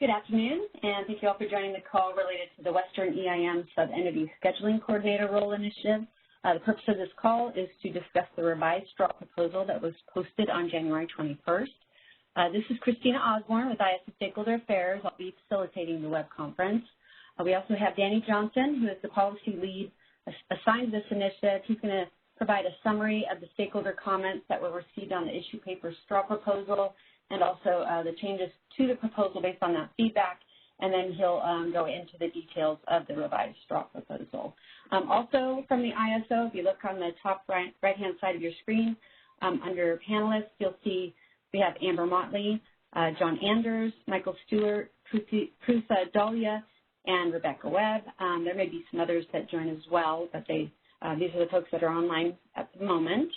Good afternoon, and thank you all for joining the call related to the Western EIM Sub-Entity Scheduling Coordinator Role Initiative. The purpose of this call is to discuss the revised straw proposal that was posted on January 21st. This is Christina Osborne with ISO Stakeholder Affairs. I'll be facilitating the web conference. We also have Danny Johnson, who is the policy lead assigned to this initiative. He's going to provide a summary of the stakeholder comments that were received on the issue paper straw proposal, and also the changes to the proposal based on that feedback, and then he'll go into the details of the revised straw proposal. Also from the ISO, if you look on the top right-hand side of your screen, under panelists, you'll see we have Amber Motley, John Anders, Michael Stewart, Prusa Dahlia, and Rebecca Webb. There may be some others that join as well, but these are the folks that are online at the moment.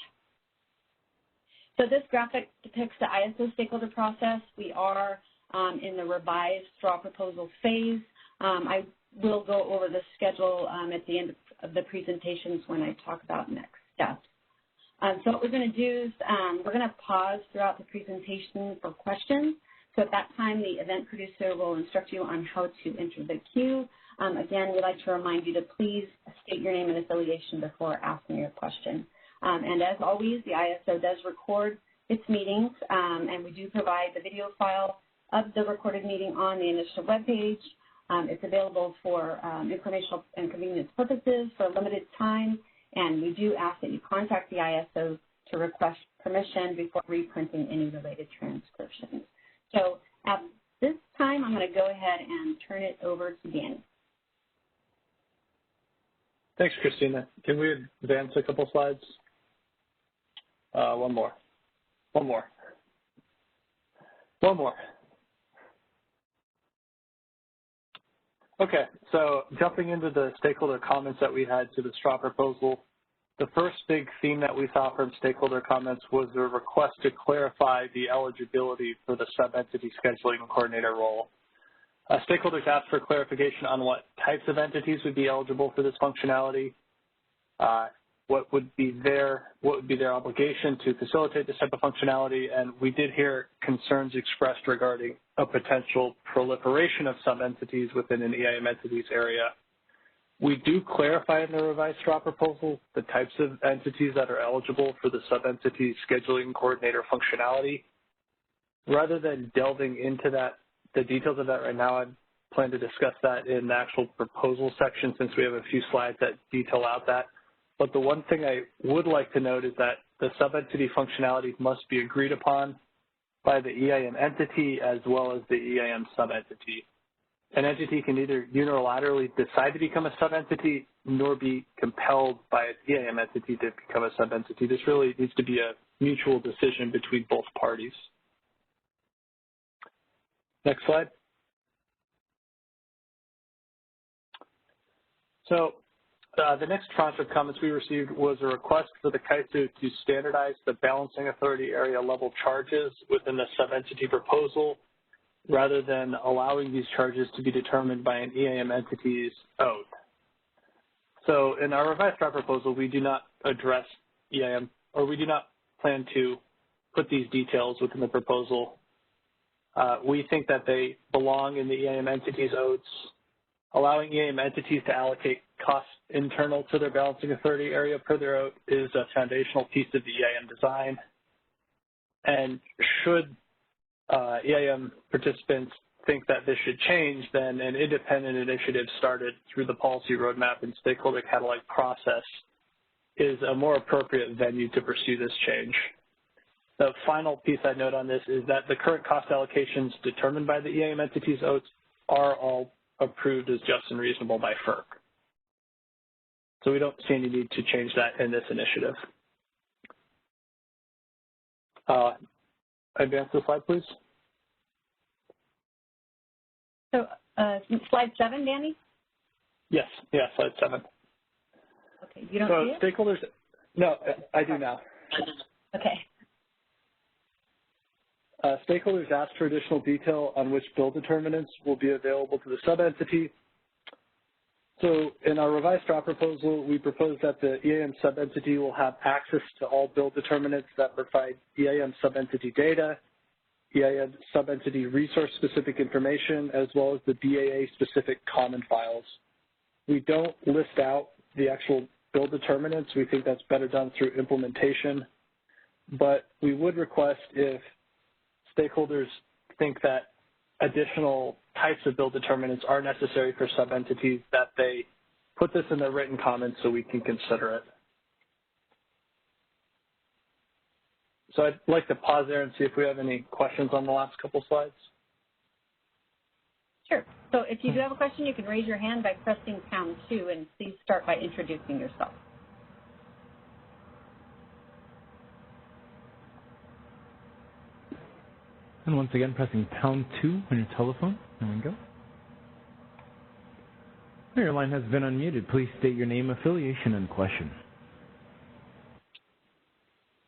So this graphic depicts the ISO stakeholder process. We are in the revised straw proposal phase. I will go over the schedule at the end of the presentations when I talk about next steps. So what we're going to do is we're going to pause throughout the presentation for questions. So at that time, the event producer will instruct you on how to enter the queue. Again, we'd like to remind you to please state your name and affiliation before asking your question. And as always, the ISO does record its meetings, and we do provide the video file of the recorded meeting on the initial webpage. It's available for informational and convenience purposes for a limited time, and we do ask that you contact the ISO to request permission before reprinting any related transcriptions. So at this time, I'm going to go ahead and turn it over to Danny. Thanks, Christina. Can we advance a couple slides? One more. Okay, so jumping into the stakeholder comments that we had to the straw proposal, the first big theme that we saw from stakeholder comments was a request to clarify the eligibility for the sub-entity scheduling coordinator role. Stakeholders asked for clarification on what types of entities would be eligible for this functionality, what would be their obligation to facilitate this type of functionality, and we did hear concerns expressed regarding a potential proliferation of sub-entities within an EIM entities area. We do clarify in the revised straw proposal the types of entities that are eligible for the sub-entity scheduling coordinator functionality. Rather than delving into the details of that right now, I plan to discuss that in the actual proposal section since we have a few slides that detail out that. But the one thing I would like to note is that the sub-entity functionality must be agreed upon by the EIM entity as well as the EIM sub-entity. An entity can neither unilaterally decide to become a sub-entity nor be compelled by its EIM entity to become a sub-entity. This really needs to be a mutual decision between both parties. Next slide. So the next tranche of comments we received was a request for the Kaisu to standardize the balancing authority area level charges within the sub-entity proposal rather than allowing these charges to be determined by an EIM entity's own. So in our revised draft proposal, we do not address EIM, or we do not plan to put these details within the proposal. We think that they belong in the EIM entity's oaths. Allowing EIM entities to allocate costs internal to their balancing authority area per their oath is a foundational piece of the EIM design. And should EIM participants think that this should change, then an independent initiative started through the policy roadmap and stakeholder catalog process is a more appropriate venue to pursue this change. The final piece I note on this is that the current cost allocations determined by the EIM entities oaths are all approved as just and reasonable by FERC. So we don't see any need to change that in this initiative. Advance the slide, please. So slide 7, Danny? Yes, slide 7. Okay, you don't see it? Stakeholders, no, I do now. Okay. Stakeholders asked for additional detail on which bill determinants will be available to the sub-entity. So in our revised draft proposal, we propose that the EIM sub-entity will have access to all bill determinants that provide EIM sub-entity data, EIM subentity resource-specific information, as well as the BAA-specific common files. We don't list out the actual build determinants. We think that's better done through implementation, but we would request if stakeholders think that additional types of build determinants are necessary for subentities, that they put this in their written comments so we can consider it. So I'd like to pause there and see if we have any questions on the last couple slides. Sure. So if you do have a question, you can raise your hand by pressing #2, and please start by introducing yourself. And once again, pressing #2 on your telephone. There we go. Your line has been unmuted. Please state your name, affiliation, and question.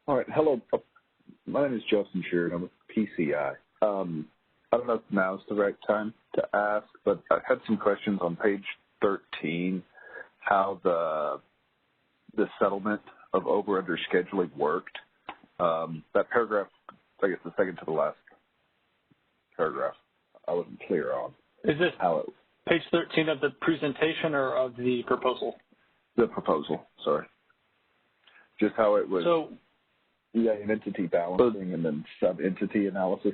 All right. Hello. My name is Justin Sheard. I'm with PCI. I don't know if now's the right time to ask, but I had some questions on page 13, how the settlement of over-under scheduling worked. That paragraph, I guess the second to the last paragraph, I wasn't clear on. Is this how it, page 13 of the presentation or of the proposal? The proposal, sorry. Just how it was. So, EIM entity balancing and then sub-entity analysis.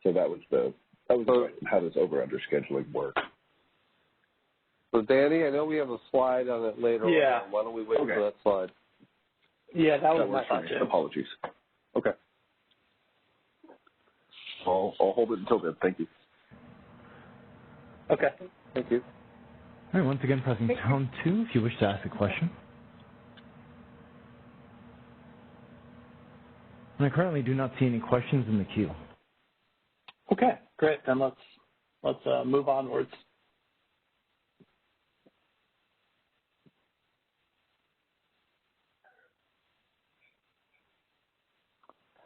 So that was the question. How does over-under scheduling work? So Danny, I know we have a slide on it later yeah. on. Why don't we wait for that slide? Yeah, that was my thought too. Apologies. Okay. I'll hold it until then. Thank you. Okay. Thank you. All right, once again, pressing #2 if you wish to ask a question. And I currently do not see any questions in the queue. Okay, great. Then let's move onwards.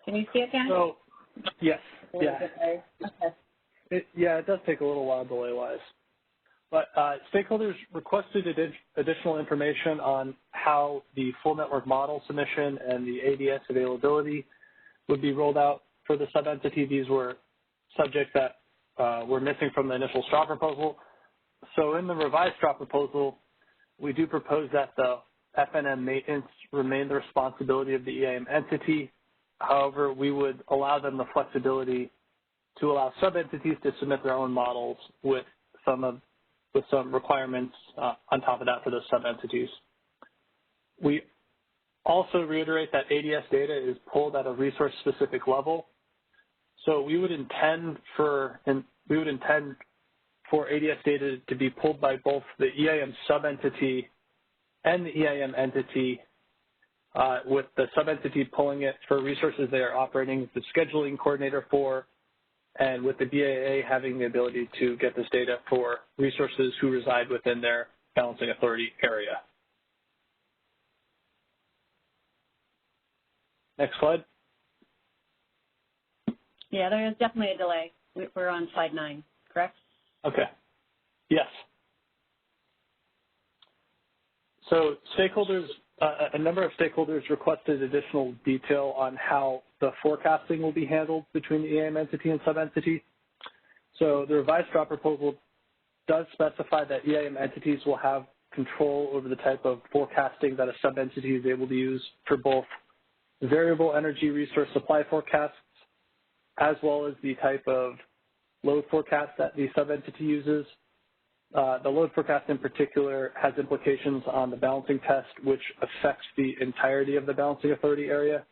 Can you see it, Dan? So, yes, yeah. Okay. It does take a little while delay-wise. But stakeholders requested additional information on how the full network model submission and the ADS availability would be rolled out for the subentity. These were subjects that were missing from the initial STRA proposal. So in the revised STRA proposal, we do propose that the FNM maintenance remain the responsibility of the EIM entity. However, we would allow them the flexibility to allow subentities to submit their own models with some requirements on top of that for those subentities. We also reiterate that ADS data is pulled at a resource-specific level. So we would intend for ADS data to be pulled by both the EIM subentity and the EIM entity, with the subentity pulling it for resources they are operating the scheduling coordinator for, and with the BAA having the ability to get this data for resources who reside within their balancing authority area. Next slide. Yeah, there is definitely a delay. We're on slide 9, correct? Okay. Yes. So stakeholders, a number of stakeholders requested additional detail on how the forecasting will be handled between the EIM entity and subentity. So the revised STRA proposal does specify that EIM entities will have control over the type of forecasting that a subentity is able to use for both variable energy resource supply forecasts, as well as the type of load forecast that the subentity uses. The load forecast in particular has implications on the balancing test, which affects the entirety of the balancing authority area.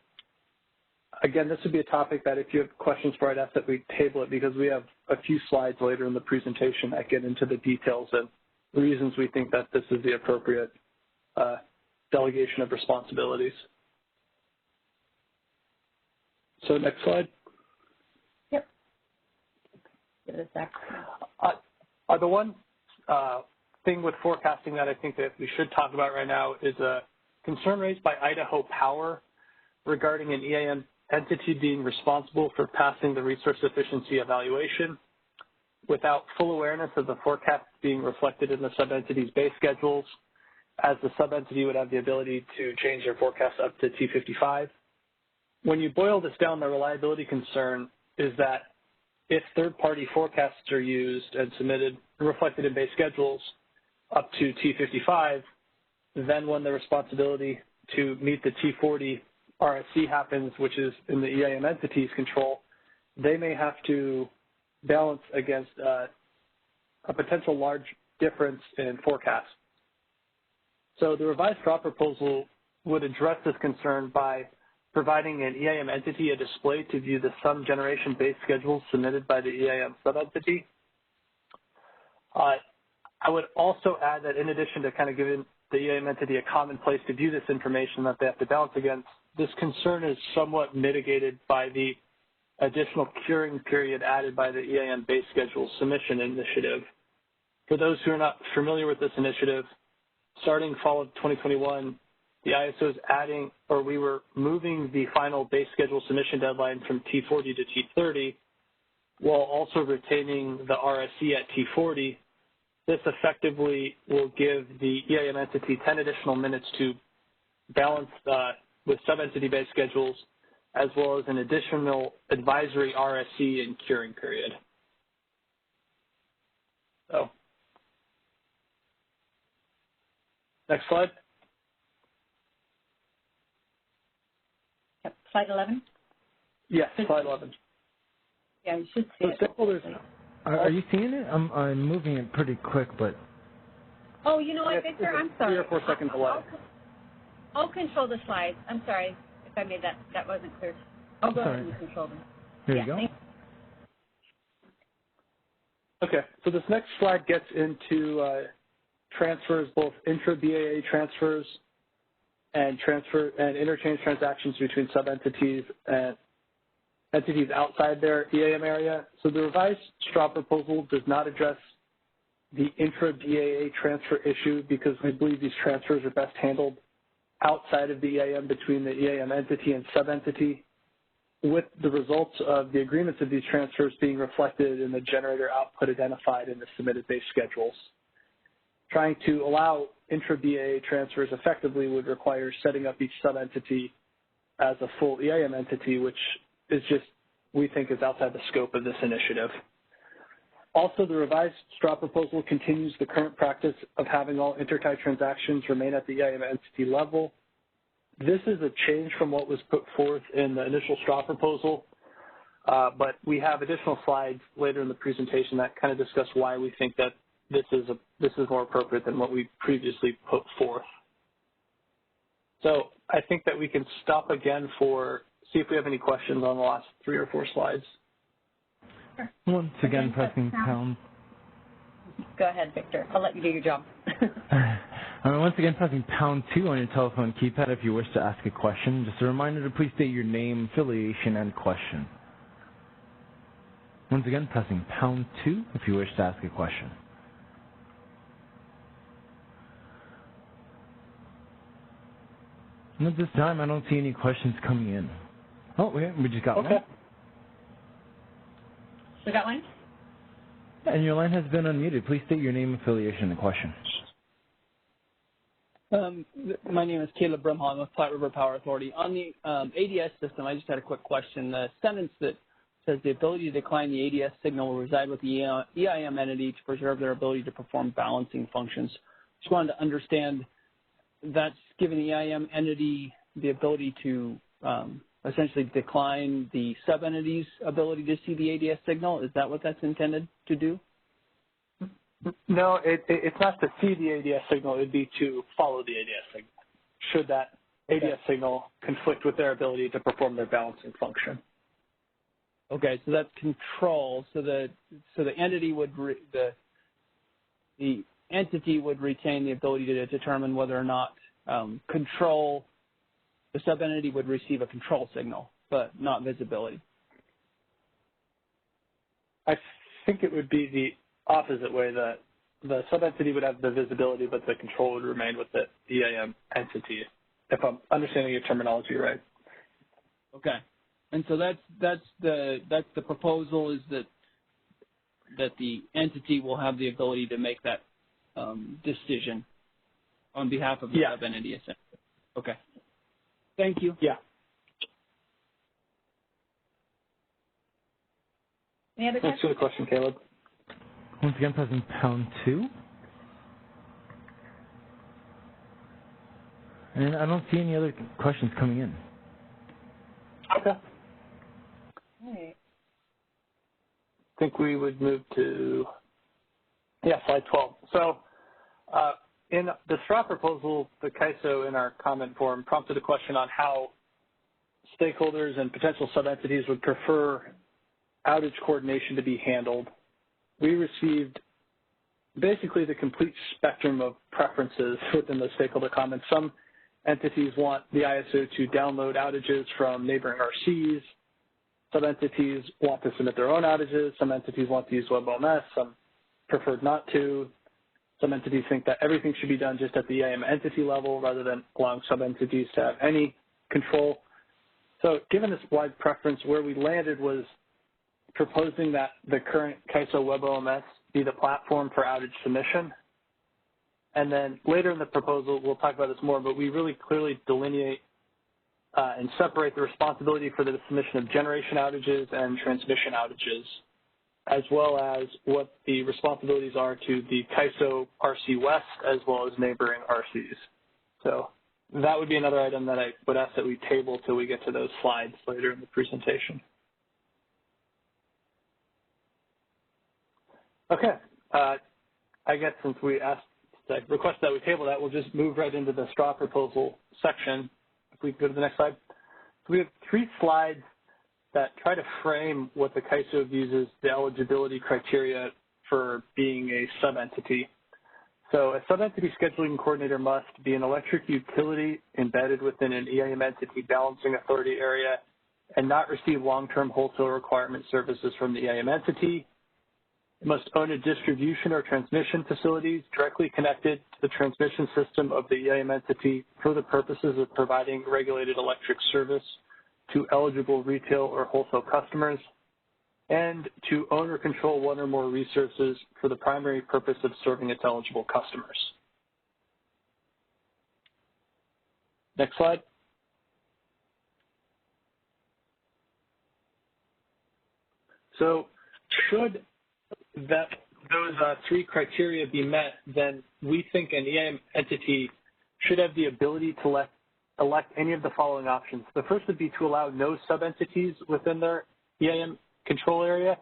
Again, this would be a topic that if you have questions for, I'd ask that we table it, because we have a few slides later in the presentation that get into the details and the reasons we think that this is the appropriate delegation of responsibilities. So next slide. Yep. Give it a sec. The one thing with forecasting that I think that we should talk about right now is a concern raised by Idaho Power regarding an EIM entity being responsible for passing the resource efficiency evaluation without full awareness of the forecast being reflected in the subentity's base schedules, as the subentity would have the ability to change their forecast up to T55. When you boil this down, the reliability concern is that if third-party forecasts are used and submitted, reflected in base schedules up to T55, then when the responsibility to meet the T40 RSC happens, which is in the EIM entity's control, they may have to balance against a potential large difference in forecast. So the revised draw proposal would address this concern by providing an EIM entity a display to view the sum generation base schedules submitted by the EIM subentity. I would also add that in addition to kind of giving the EIM entity a common place to view this information that they have to balance against, this concern is somewhat mitigated by the additional curing period added by the EIM base schedule submission initiative. For those who are not familiar with this initiative, starting fall of 2021, the ISO is adding, or we were moving the final base schedule submission deadline from T40 to T30, while also retaining the RSC at T40. This effectively will give the EIM entity 10 additional minutes to balance with sub-entity base schedules, as well as an additional advisory RSC and curing period. So, next slide. Yep. Slide 11? Yes, slide 11. Yeah, you should see it. Stakeholders. Are you seeing it? I'm moving it pretty quick, but. Oh, you know what, Victor? I'm sorry. 3 or 4 seconds delay. I'll control the slides. I'm sorry if I made that wasn't clear. I'll go ahead and control them. Here you go. Okay, so this next slide gets into transfers, both intra-BAA transfers and interchange transactions between sub-entities and entities outside their EIM area. So the revised straw proposal does not address the intra-BAA transfer issue because we believe these transfers are best handled outside of the EIM between the EIM entity and sub-entity, with the results of the agreements of these transfers being reflected in the generator output identified in the submitted base schedules. Trying to allow intra-BAA transfers effectively would require setting up each sub-entity as a full EIM entity, which is just, we think, is outside the scope of this initiative. Also, the revised straw proposal continues the current practice of having all intertie transactions remain at the EIM entity level. This is a change from what was put forth in the initial straw proposal, but we have additional slides later in the presentation that kind of discuss why we think that this is more appropriate than what we previously put forth. So I think that we can stop again see if we have any questions on the last 3 or 4 slides. Once again, pressing pound. Go ahead, Victor. I'll let you do your job. Once again, pressing pound 2 on your telephone keypad if you wish to ask a question. Just a reminder to please state your name, affiliation, and question. Once again, pressing pound 2 if you wish to ask a question. And at this time, I don't see any questions coming in. Oh, we just got one. We got one? And your line has been unmuted. Please state your name, affiliation, and question. My name is Caleb Brimhall with Platte River Power Authority. On the ADS system, I just had a quick question. The sentence that says the ability to decline the ADS signal will reside with the EIM entity to preserve their ability to perform balancing functions. Just wanted to understand that's giving the EIM entity the ability to essentially decline the sub-entity's ability to see the ADS signal. Is that what that's intended to do? No, it's not to see the ADS signal. It would be to follow the ADS signal, should that ADS signal conflict with their ability to perform their balancing function. Okay, so that's control. So the entity would the entity would retain the ability to determine whether or not control. The sub-entity would receive a control signal, but not visibility. I think it would be the opposite way, that the sub-entity would have the visibility, but the control would remain with the EIM entity, if I'm understanding your terminology right. Okay. And so that's the proposal, is that the entity will have the ability to make that decision on behalf of the sub-entity, essentially. Okay. Thank you. Yeah. Any other Thanks questions? for the question, Caleb. Once again, pressing pound 2. And I don't see any other questions coming in. Okay. All right. I think we would move to, slide 12. So in the straw proposal, the Kaisu in our comment form prompted a question on how stakeholders and potential sub-entities would prefer outage coordination to be handled. We received basically the complete spectrum of preferences within the stakeholder comments. Some entities want the ISO to download outages from neighboring RCs. Some entities want to submit their own outages. Some entities want to use WebOMS. Some preferred not to. Some entities think that everything should be done just at the EIM entity level rather than allowing sub-entities to have any control. So given this wide preference, where we landed was proposing that the current Kaisu WebOMS be the platform for outage submission. And then later in the proposal, we'll talk about this more, but we really clearly delineate and separate the responsibility for the submission of generation outages and transmission outages, as well as what the responsibilities are to the Kaisu RC West as well as neighboring RCs. So that would be another item that I would ask that we table till we get to those slides later in the presentation. Okay, I guess since we request that we table that, we'll just move right into the straw proposal section. If we go to the next slide. So we have 3 slides that try to frame what the Kaisu views as the eligibility criteria for being a sub-entity. So a sub-entity scheduling coordinator must be an electric utility embedded within an EIM entity balancing authority area and not receive long-term wholesale requirement services from the EIM entity. It must own a distribution or transmission facilities directly connected to the transmission system of the EIM entity for the purposes of providing regulated electric service to eligible retail or wholesale customers, and to own or control one or more resources for the primary purpose of serving its eligible customers. Next slide. So should those 3 criteria be met, then we think an EIM entity should have the ability to elect any of the following options. The first would be to allow no sub-entities within their EIM control area,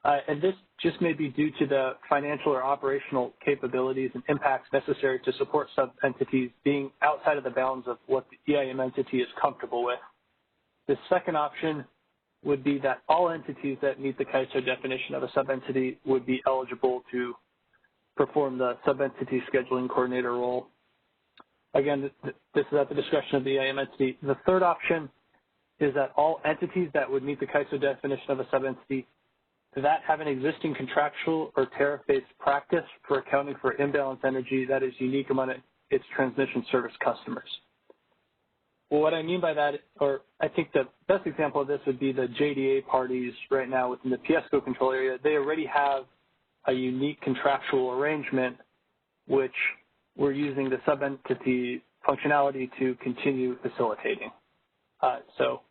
and this just may be due to the financial or operational capabilities and impacts necessary to support sub-entities being outside of the bounds of what the EIM entity is comfortable with. The second option would be that all entities that meet the Kaisu definition of a sub-entity would be eligible to perform the sub-entity scheduling coordinator role. Again, this is at the discretion of the EIM entity. The third option is that all entities that would meet the Kaisu definition of a sub-entity that have an existing contractual or tariff-based practice for accounting for imbalanced energy that is unique among its transmission service customers. Well, what I mean by that, or I think the best example of this would be the JDA parties right now within the PSCO control area. They already have a unique contractual arrangement, which we're using the sub-entity functionality to continue facilitating. So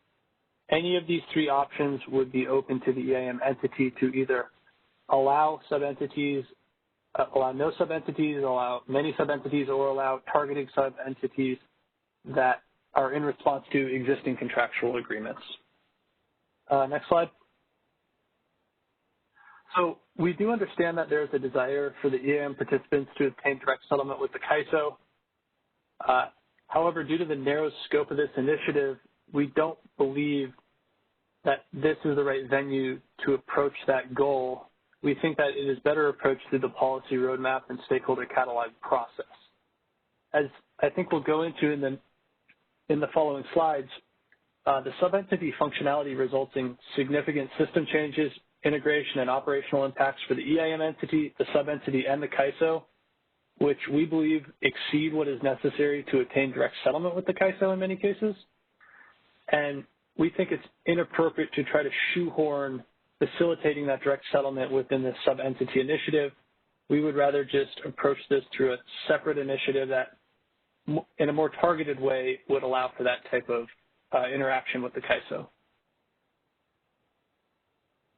any of these 3 options would be open to the EIM entity to either allow sub-entities, allow no sub-entities, allow many sub-entities, or allow targeting sub-entities that are in response to existing contractual agreements. Next slide. So we do understand that there is a desire for the EIM participants to obtain direct settlement with the Kaisu. However, due to the narrow scope of this initiative, we don't believe that this is the right venue to approach that goal. We think that it is better approached through the policy roadmap and stakeholder catalog process. As I think we'll go into in the following slides, the sub-entity functionality results in significant system changes, integration, and operational impacts for the EIM entity, the sub-entity, and the Kaisu, which we believe exceed what is necessary to attain direct settlement with the Kaisu in many cases. And we think it's inappropriate to try to shoehorn facilitating that direct settlement within this sub-entity initiative. We would rather just approach this through a separate initiative that in a more targeted way would allow for that type of interaction with the Kaisu.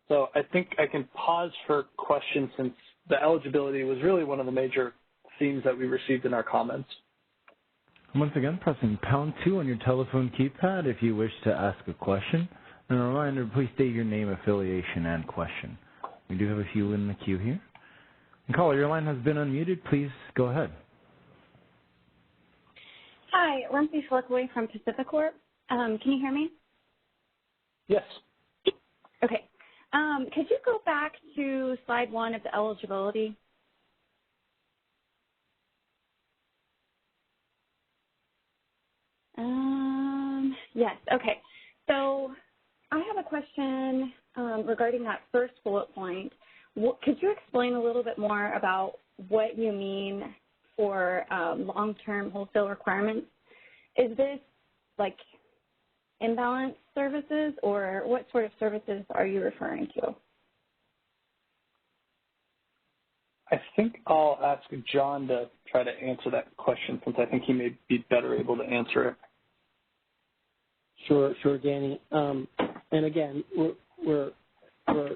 So I think I can pause for questions since the eligibility was really one of the major themes that we received in our comments. Once again, pressing #2 on your telephone keypad if you wish to ask a question. And a reminder, please state your name, affiliation, and question. We do have a few in the queue here. And caller, your line has been unmuted. Please go ahead. Hi, Lindsay Flickaway from Pacificorp. Can you hear me? Yes. Okay. Could you go back to slide 1 of the eligibility? Yes, okay. So I have a question regarding that first bullet point. Could you explain a little bit more about what you mean for long-term wholesale requirements? Is this like imbalance services, or what sort of services are you referring to? I think I'll ask John to try to answer that question since I think he may be better able to answer it. Sure, Danny. And again, we're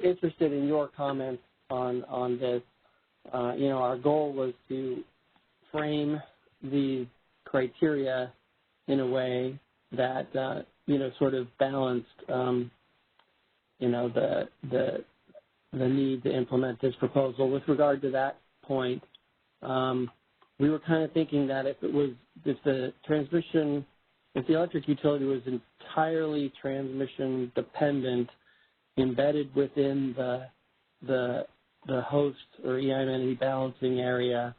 interested in your comments on this. Our goal was to frame the criteria in a way that sort of balanced the need to implement this proposal. With regard to that point, we were kind of thinking that if the electric utility was entirely transmission dependent, embedded within the host or EIM entity balancing area,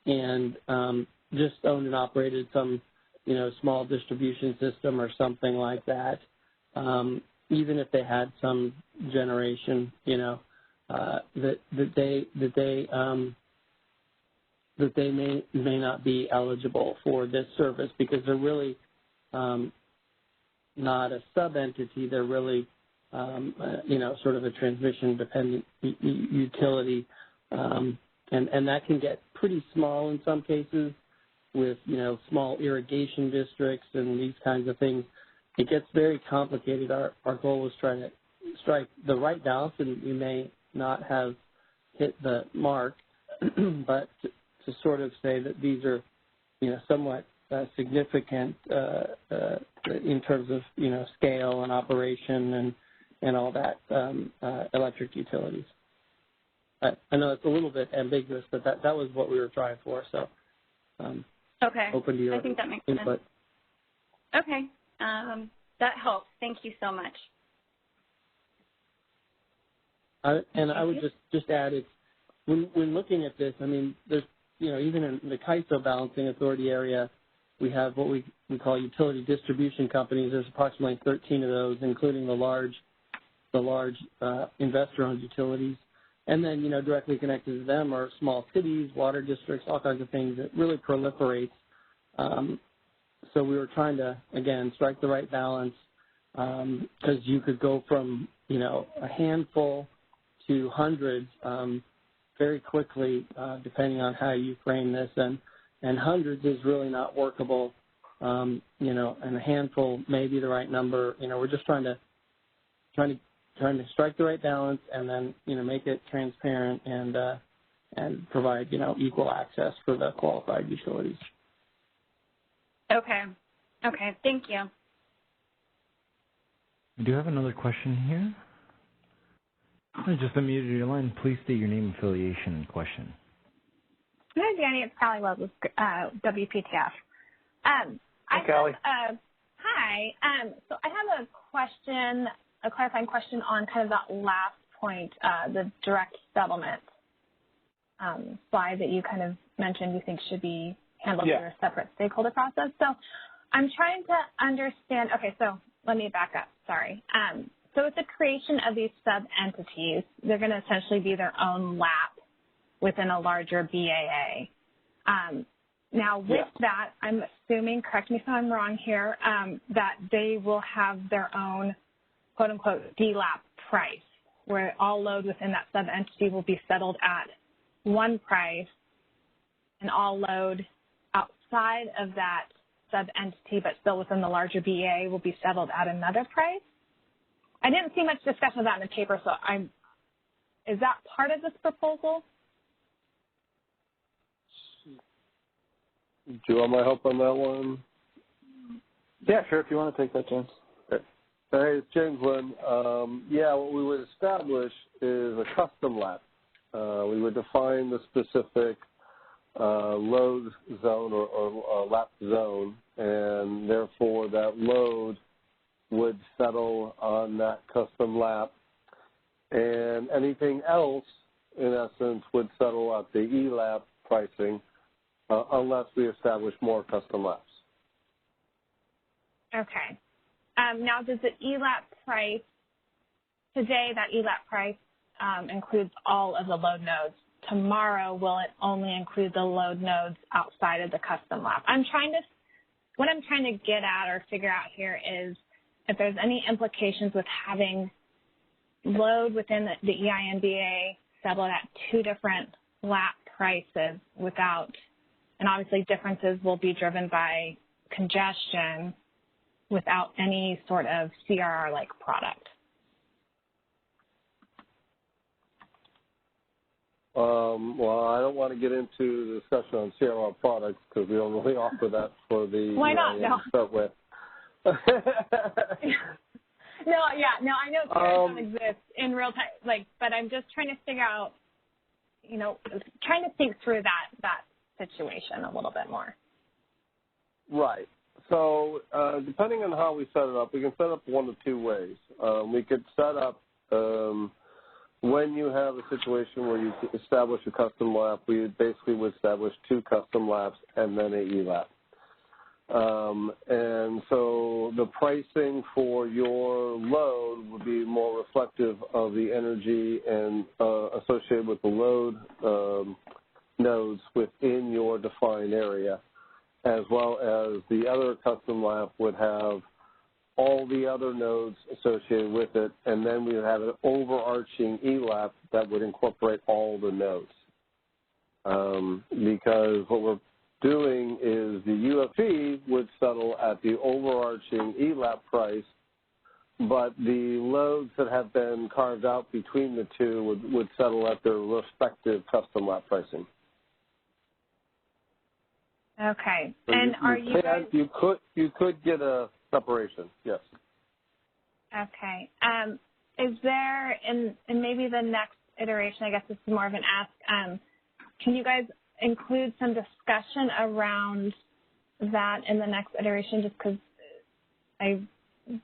and just owned and operated some small distribution system or something like that, even if they had some generation, that they may not be eligible for this service because they're really not a sub-entity. They're really, sort of a transmission-dependent utility, and that can get pretty small in some cases with, small irrigation districts and these kinds of things. It gets very complicated. Our goal was trying to strike the right balance, and we may not have hit the mark, but to sort of say that these are, somewhat significant in terms of, scale and operation and all that, electric utilities. I know it's a little bit ambiguous, but that was what we were trying for. So okay. Open to your I think that makes input. sense. Okay. That helps. Thank you so much. I would just add, when looking at this, I mean, there's, even in the Kaisu Balancing Authority area, we have what we call utility distribution companies. There's approximately 13 of those, including the large investor-owned utilities. And then, directly connected to them are small cities, water districts, all kinds of things. It really proliferates. So we were trying to, again, strike the right balance because you could go from, a handful to hundreds very quickly, depending on how you frame this. And hundreds is really not workable, and a handful may be the right number. We're just trying to strike the right balance and then, make it transparent and provide, equal access for the qualified utilities. Okay. Okay. Thank you. We do have another question here. I just unmuted your line. Please state your name, affiliation, and question. Hi, Danny. It's Callie Wells with WPTF. Hi, Callie. Hi. So I have a clarifying question on kind of that last point, the direct settlement slide that you kind of mentioned you think should be handled through a separate stakeholder process. So I'm trying to understand. Okay, so let me back up. Sorry. So with the creation of these sub-entities, they're going to essentially be their own lap within a larger BAA. Now, with that, I'm assuming, correct me if I'm wrong here, that they will have their own, quote-unquote, DLAP price, where all load within that sub-entity will be settled at one price, and all load outside of that sub-entity but still within the larger BAA will be settled at another price? I didn't see much discussion of that in the paper, so is that part of this proposal? Do you want my help on that one? Yeah, sure, if you want to take that, James. Okay. Hey, it's James Lynn. Yeah, what we would establish is a custom lap. We would define the specific load zone or lap zone, and therefore that load would settle on that custom lap. And anything else, in essence, would settle at the E-lap pricing unless we establish more custom laps. Okay. Now, does the E-lap price, today that E-lap price includes all of the load nodes. Tomorrow, will it only include the load nodes outside of the custom lap? What I'm trying to get at or figure out here is if there's any implications with having load within the EIMBA settled at two different lap prices without, and obviously differences will be driven by congestion without any sort of CRR-like product. Well, I don't want to get into the discussion on CRR products because we don't really offer that for the Why not? No. to start with. No, I know CRR exists in real time, but I'm just trying to figure out, trying to think through that situation a little bit more. Right. So depending on how we set it up, we can set up one of two ways. We could set up when you have a situation where you establish a custom lap, we basically would establish two custom laps and then an E-lap. And so the pricing for your load would be more reflective of the energy and associated with the load nodes within your defined area, as well as the other custom lap would have all the other nodes associated with it, and then we would have an overarching E-lap that would incorporate all the nodes. Because what we're doing is the UFE would settle at the overarching E-lap price, but the loads that have been carved out between the two would settle at their respective custom lap pricing. Okay. So and you could get a separation, yes. Okay. Is there, in maybe the next iteration, I guess this is more of an ask, can you guys include some discussion around that in the next iteration, just because I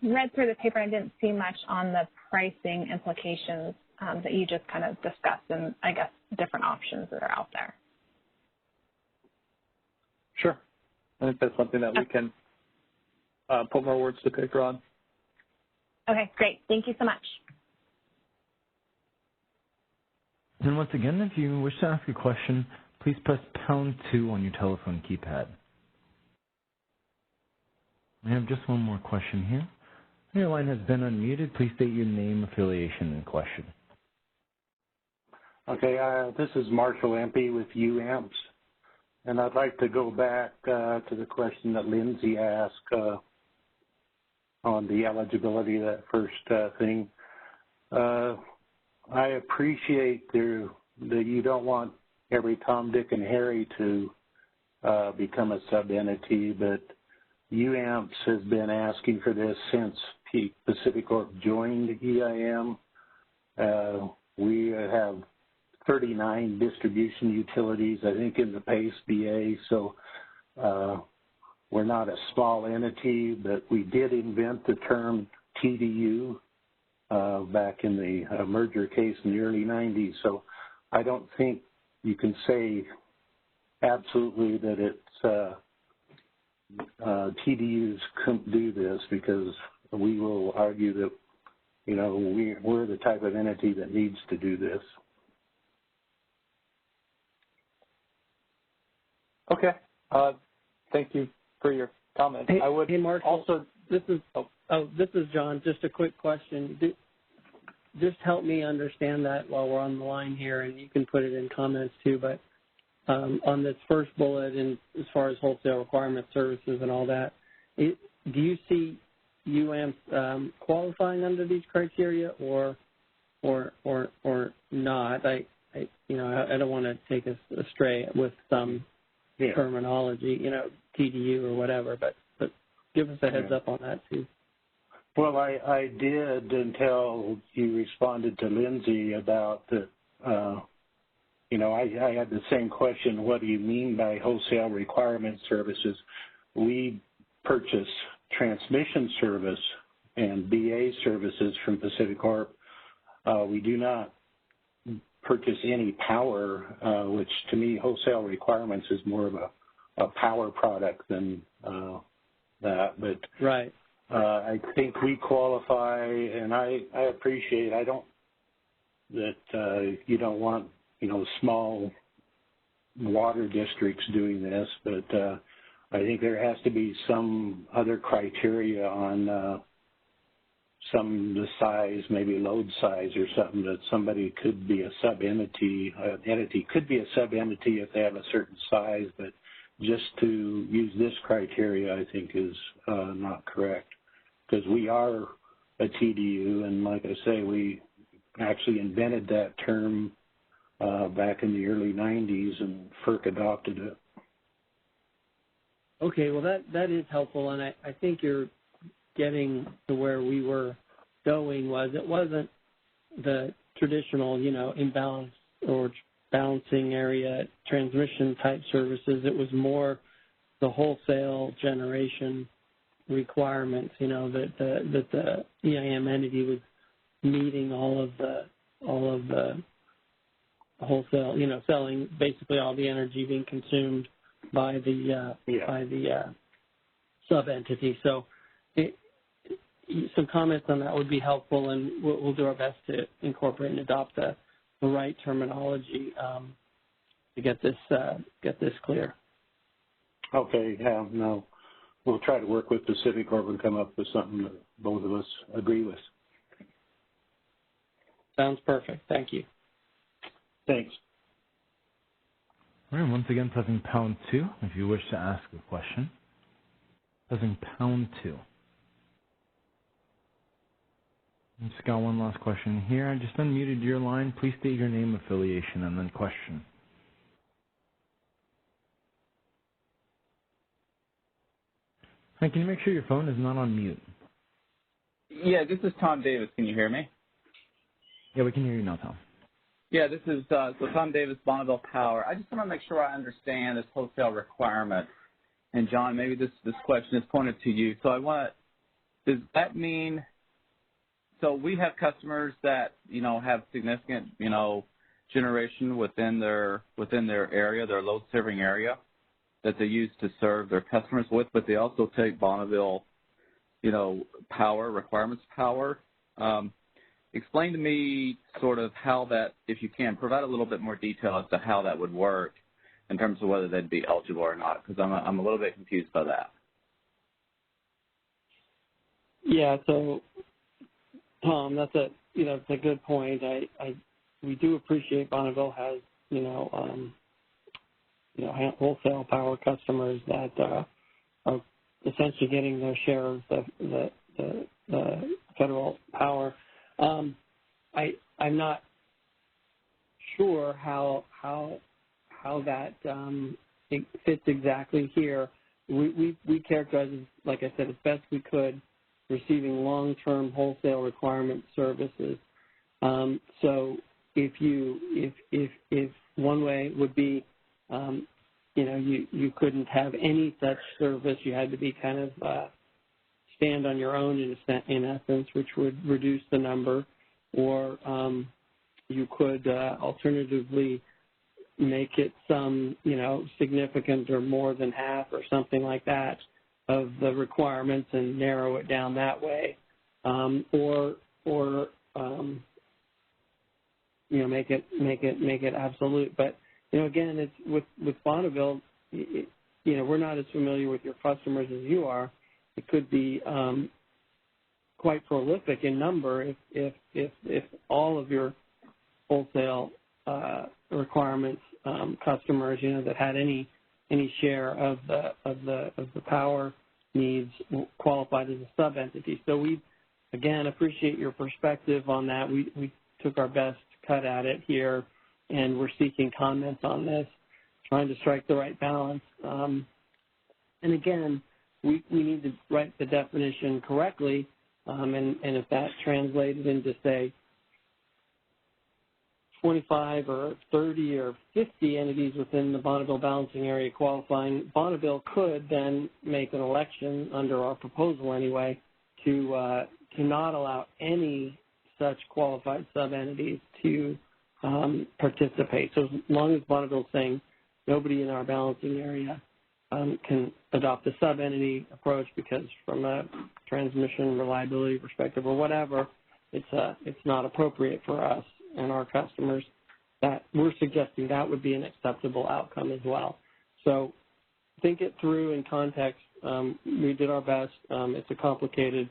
read through the paper and I didn't see much on the pricing implications that you just kind of discussed and, I guess, different options that are out there. Sure. I think that's something that we can put more words to paper on. Okay, great. Thank you so much. And once again, if you wish to ask a question, please press #2 on your telephone keypad. We have just one more question here. Your line has been unmuted. Please state your name, affiliation, and question. Okay, this is Marshall Empey with UAMPS, and I'd like to go back to the question that Lindsay asked on the eligibility, that first thing. I appreciate that you don't want every Tom, Dick, and Harry to become a sub-entity, but UAMPS has been asking for this since Pacificorp joined EIM. We have 39 distribution utilities, I think, in the PACE BA, so we're not a small entity, but we did invent the term TDU back in the merger case in the early 90s, so I don't think you can say absolutely that it's TDUs couldn't do this, because we will argue that, we're the type of entity that needs to do this. Okay. Thank you for your comment. Hey, I would Marshall, also. This is John. Just a quick question. Just help me understand that while we're on the line here, and you can put it in comments too. But on this first bullet, and as far as wholesale requirement services and all that, do you see UAMPs qualifying under these criteria or not. I don't want to take us astray with some terminology, TDU or whatever, but give us a heads up on that too. Well, I did until you responded to Lindsay about the, I had the same question, what do you mean by wholesale requirement services? We purchase transmission service and BA services from Pacific Corp. We do not purchase any power, which to me, wholesale requirements is more of a power product than that. But right. I think we qualify, and I appreciate, that you don't want, small water districts doing this, but I think there has to be some other criteria on the size, maybe load size or something, that somebody could be a sub-entity. An entity could be a sub-entity if they have a certain size, but just to use this criteria, I think, is not correct, because we are a TDU, and like I say, we actually invented that term back in the early 90s, and FERC adopted it. Okay, well, that is helpful, and I think you're getting to where we were going. It wasn't the traditional, imbalance or balancing area transmission type services. It was more the wholesale generation requirements, that the EIM entity was meeting all of the wholesale, selling basically all the energy being consumed by the sub entity. So some comments on that would be helpful, and we'll do our best to incorporate and adopt the right terminology to get this clear. Okay. Yeah. No. We'll try to work with Pacific Corp and come up with something that both of us agree with. Sounds perfect. Thank you. Thanks. All right, once again, pressing #2 if you wish to ask a question. Pressing #2. I just got one last question here. I just unmuted your line. Please state your name, affiliation, and then question. Hi, can you make sure your phone is not on mute? Yeah, this is Tom Davis. Can you hear me? Yeah, we can hear you now, Tom. Yeah, this is so Tom Davis, Bonneville Power. I just want to make sure I understand this wholesale requirement. And John, maybe this question is pointed to you. So does that mean, so we have customers that, have significant, generation within their area, their load serving area that they use to serve their customers with, but they also take Bonneville, power, requirements power. Explain to me sort of how that, if you can, provide a little bit more detail as to how that would work in terms of whether they'd be eligible or not, because I'm a little bit confused by that. Yeah, so Tom, that's a good point. We do appreciate Bonneville has wholesale power customers that are essentially getting their share of the federal power. I'm not sure how that it fits exactly here. We characterize it, like I said, as best we could, receiving long-term wholesale requirement services. So if one way would be, you couldn't have any such service. You had to be kind of stand on your own in essence, which would reduce the number, or you could alternatively make it some, significant or more than half or something like that of the requirements and narrow it down that way, or make it absolute. But again, it's with Bonneville, we're not as familiar with your customers as you are. It could be quite prolific in number if all of your wholesale requirements customers, that had any share of the power needs qualified as a sub-entity. So we, again, appreciate your perspective on that. We took our best cut at it here, and we're seeking comments on this, trying to strike the right balance. And again, we need to write the definition correctly, and if that translated into, say, 25 or 30 or 50 entities within the Bonneville balancing area qualifying, Bonneville could then make an election under our proposal anyway to not allow any such qualified sub-entities to participate. So as long as Bonneville is saying nobody in our balancing area can adopt a sub-entity approach because from a transmission reliability perspective or whatever, it's not appropriate for us and our customers, that we're suggesting that would be an acceptable outcome as well. So think it through in context. We did our best. It's a complicated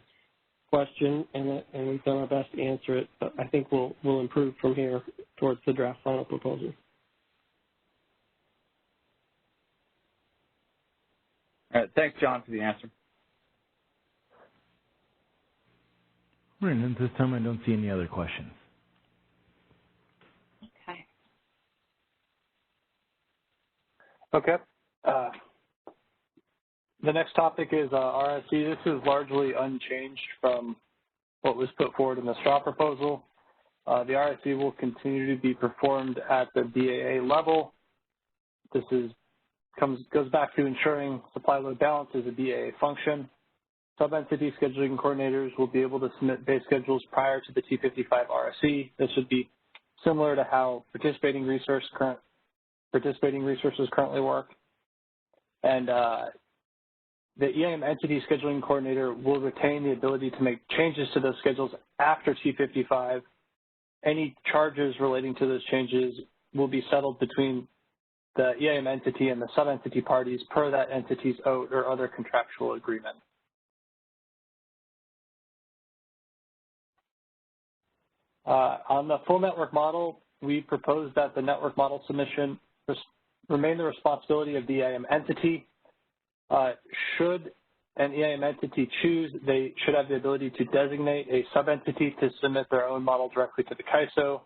question, and we've done our best to answer it, but I think we'll improve from here towards the draft final proposal. All right, thanks, John, for the answer. All right, and at this time I don't see any other questions. Okay. The next topic is RSC. This is largely unchanged from what was put forward in the straw proposal. The RSC will continue to be performed at the BAA level. This goes back to ensuring supply load balance is a BAA function. Sub-entity scheduling coordinators will be able to submit base schedules prior to the T55 RSC. This would be similar to how participating resources currently work. And the EIM entity scheduling coordinator will retain the ability to make changes to those schedules after T55. Any charges relating to those changes will be settled between the EIM entity and the sub-entity parties per that entity's OAT or other contractual agreement. On the full network model, we propose that the network model submission remain the responsibility of the EIM entity. Should an EIM entity choose, they should have the ability to designate a sub-entity to submit their own model directly to the Kaisu.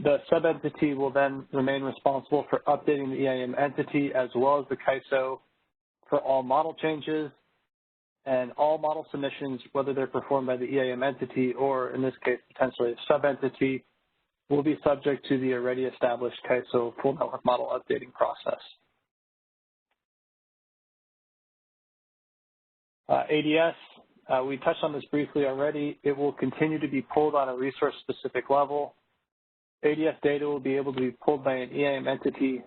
The sub-entity will then remain responsible for updating the EIM entity as well as the Kaisu for all model changes, and all model submissions, whether they're performed by the EIM entity or, in this case, potentially a sub-entity, will be subject to the already established Kaisu full network model updating process. ADS, we touched on this briefly already. It will continue to be pulled on a resource-specific level. ADS data will be able to be pulled by an EIM entity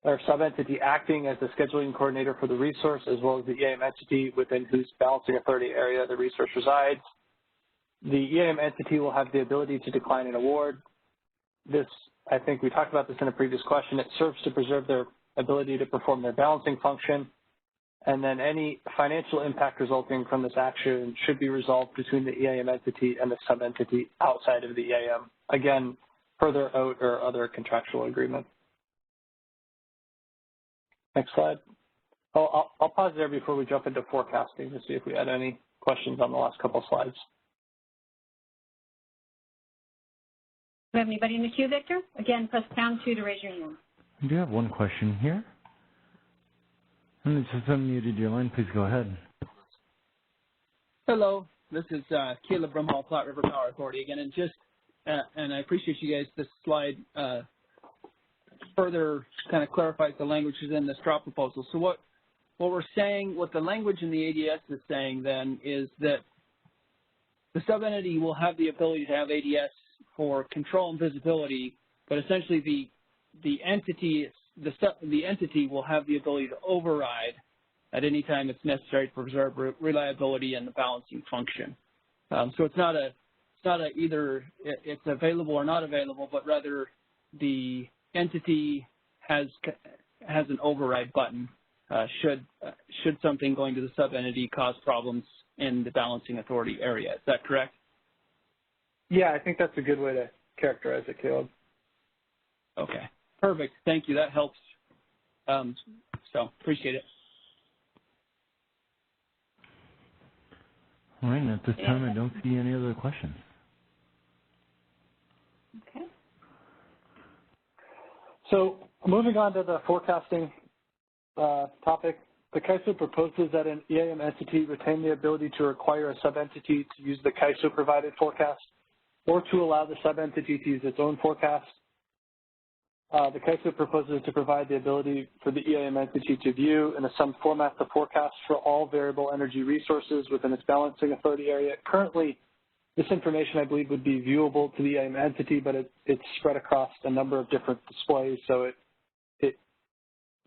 or sub-entity acting as the scheduling coordinator for the resource, as well as the EIM entity within whose balancing authority area the resource resides. The EIM entity will have the ability to decline an award. This, I think we talked about this in a previous question, it serves to preserve their ability to perform their balancing function, and then any financial impact resulting from this action should be resolved between the EIM entity and the sub-entity outside of the EIM, again, per their OAT or other contractual agreement. Next slide. I'll pause there before we jump into forecasting to see if we had any questions on the last couple slides. Do we have anybody in the queue, Victor? Again, press pound 2 to raise your hand. I do have one question here. And it's just unmuted your line. Please go ahead. Hello, this is Caleb Brumhall, Platte River Power Authority again, and and I appreciate you guys. This slide further kind of clarifies the language within the straw proposal. So what we're saying, what the language in the ADS is saying then is that the sub-entity will have the ability to have ADS for control and visibility, but essentially the entity will have the ability to override at any time it's necessary to preserve reliability and the balancing function. So it's not either it's available or not available, but rather the entity has an override button should something going to the sub-entity cause problems in the balancing authority area. Is that correct? Yeah, I think that's a good way to characterize it, Caleb. Okay, perfect. Thank you. That helps. So appreciate it. All right, and at this time, I don't see any other questions. Okay. So moving on to the forecasting topic, the Kaisu proposes that an EIM entity retain the ability to require a sub-entity to use the Kaisu provided forecast or to allow the sub-entity to use its own forecast. The Kaisu proposes to provide the ability for the EIM entity to view in a summed format the forecast for all variable energy resources within its balancing authority area. Currently, this information, I believe, would be viewable to the EIM entity, but it's spread across a number of different displays. So it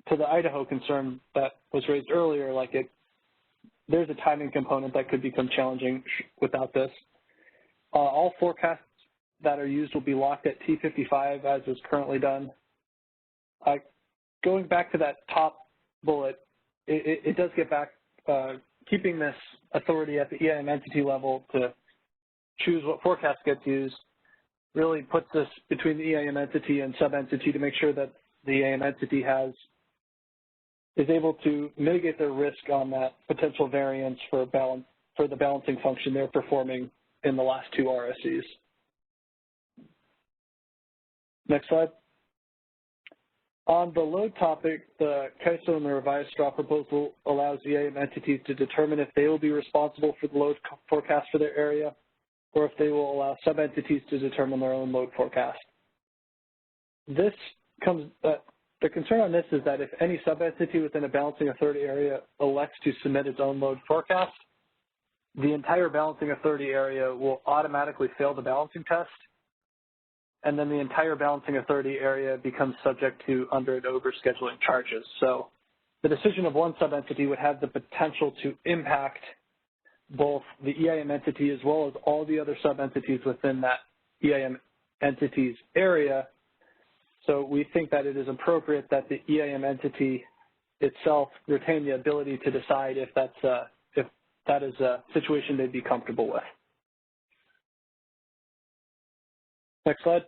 to the Idaho concern that was raised earlier, there's a timing component that could become challenging without this. All forecasts that are used will be locked at T55 as is currently done. Going back to that top bullet, it does get back, keeping this authority at the EIM entity level to choose what forecast gets used really puts this between the EIM entity and sub-entity to make sure that the EIM entity is able to mitigate their risk on that potential variance for the balancing function they're performing in the last two RSEs. Next slide. On the load topic, the Kaisu and the revised straw proposal allows the EIM entities to determine if they will be responsible for the load forecast for their area, or if they will allow sub-entities to determine their own load forecast. This comes, the concern on this is that if any sub-entity within a balancing authority area elects to submit its own load forecast, the entire balancing authority area will automatically fail the balancing test, and then the entire balancing authority area becomes subject to under and overscheduling charges. So the decision of one sub-entity would have the potential to impact both the EIM entity as well as all the other sub-entities within that EIM entity's area. So we think that it is appropriate that the EIM entity itself retain the ability to decide if that is a situation they'd be comfortable with. Next slide.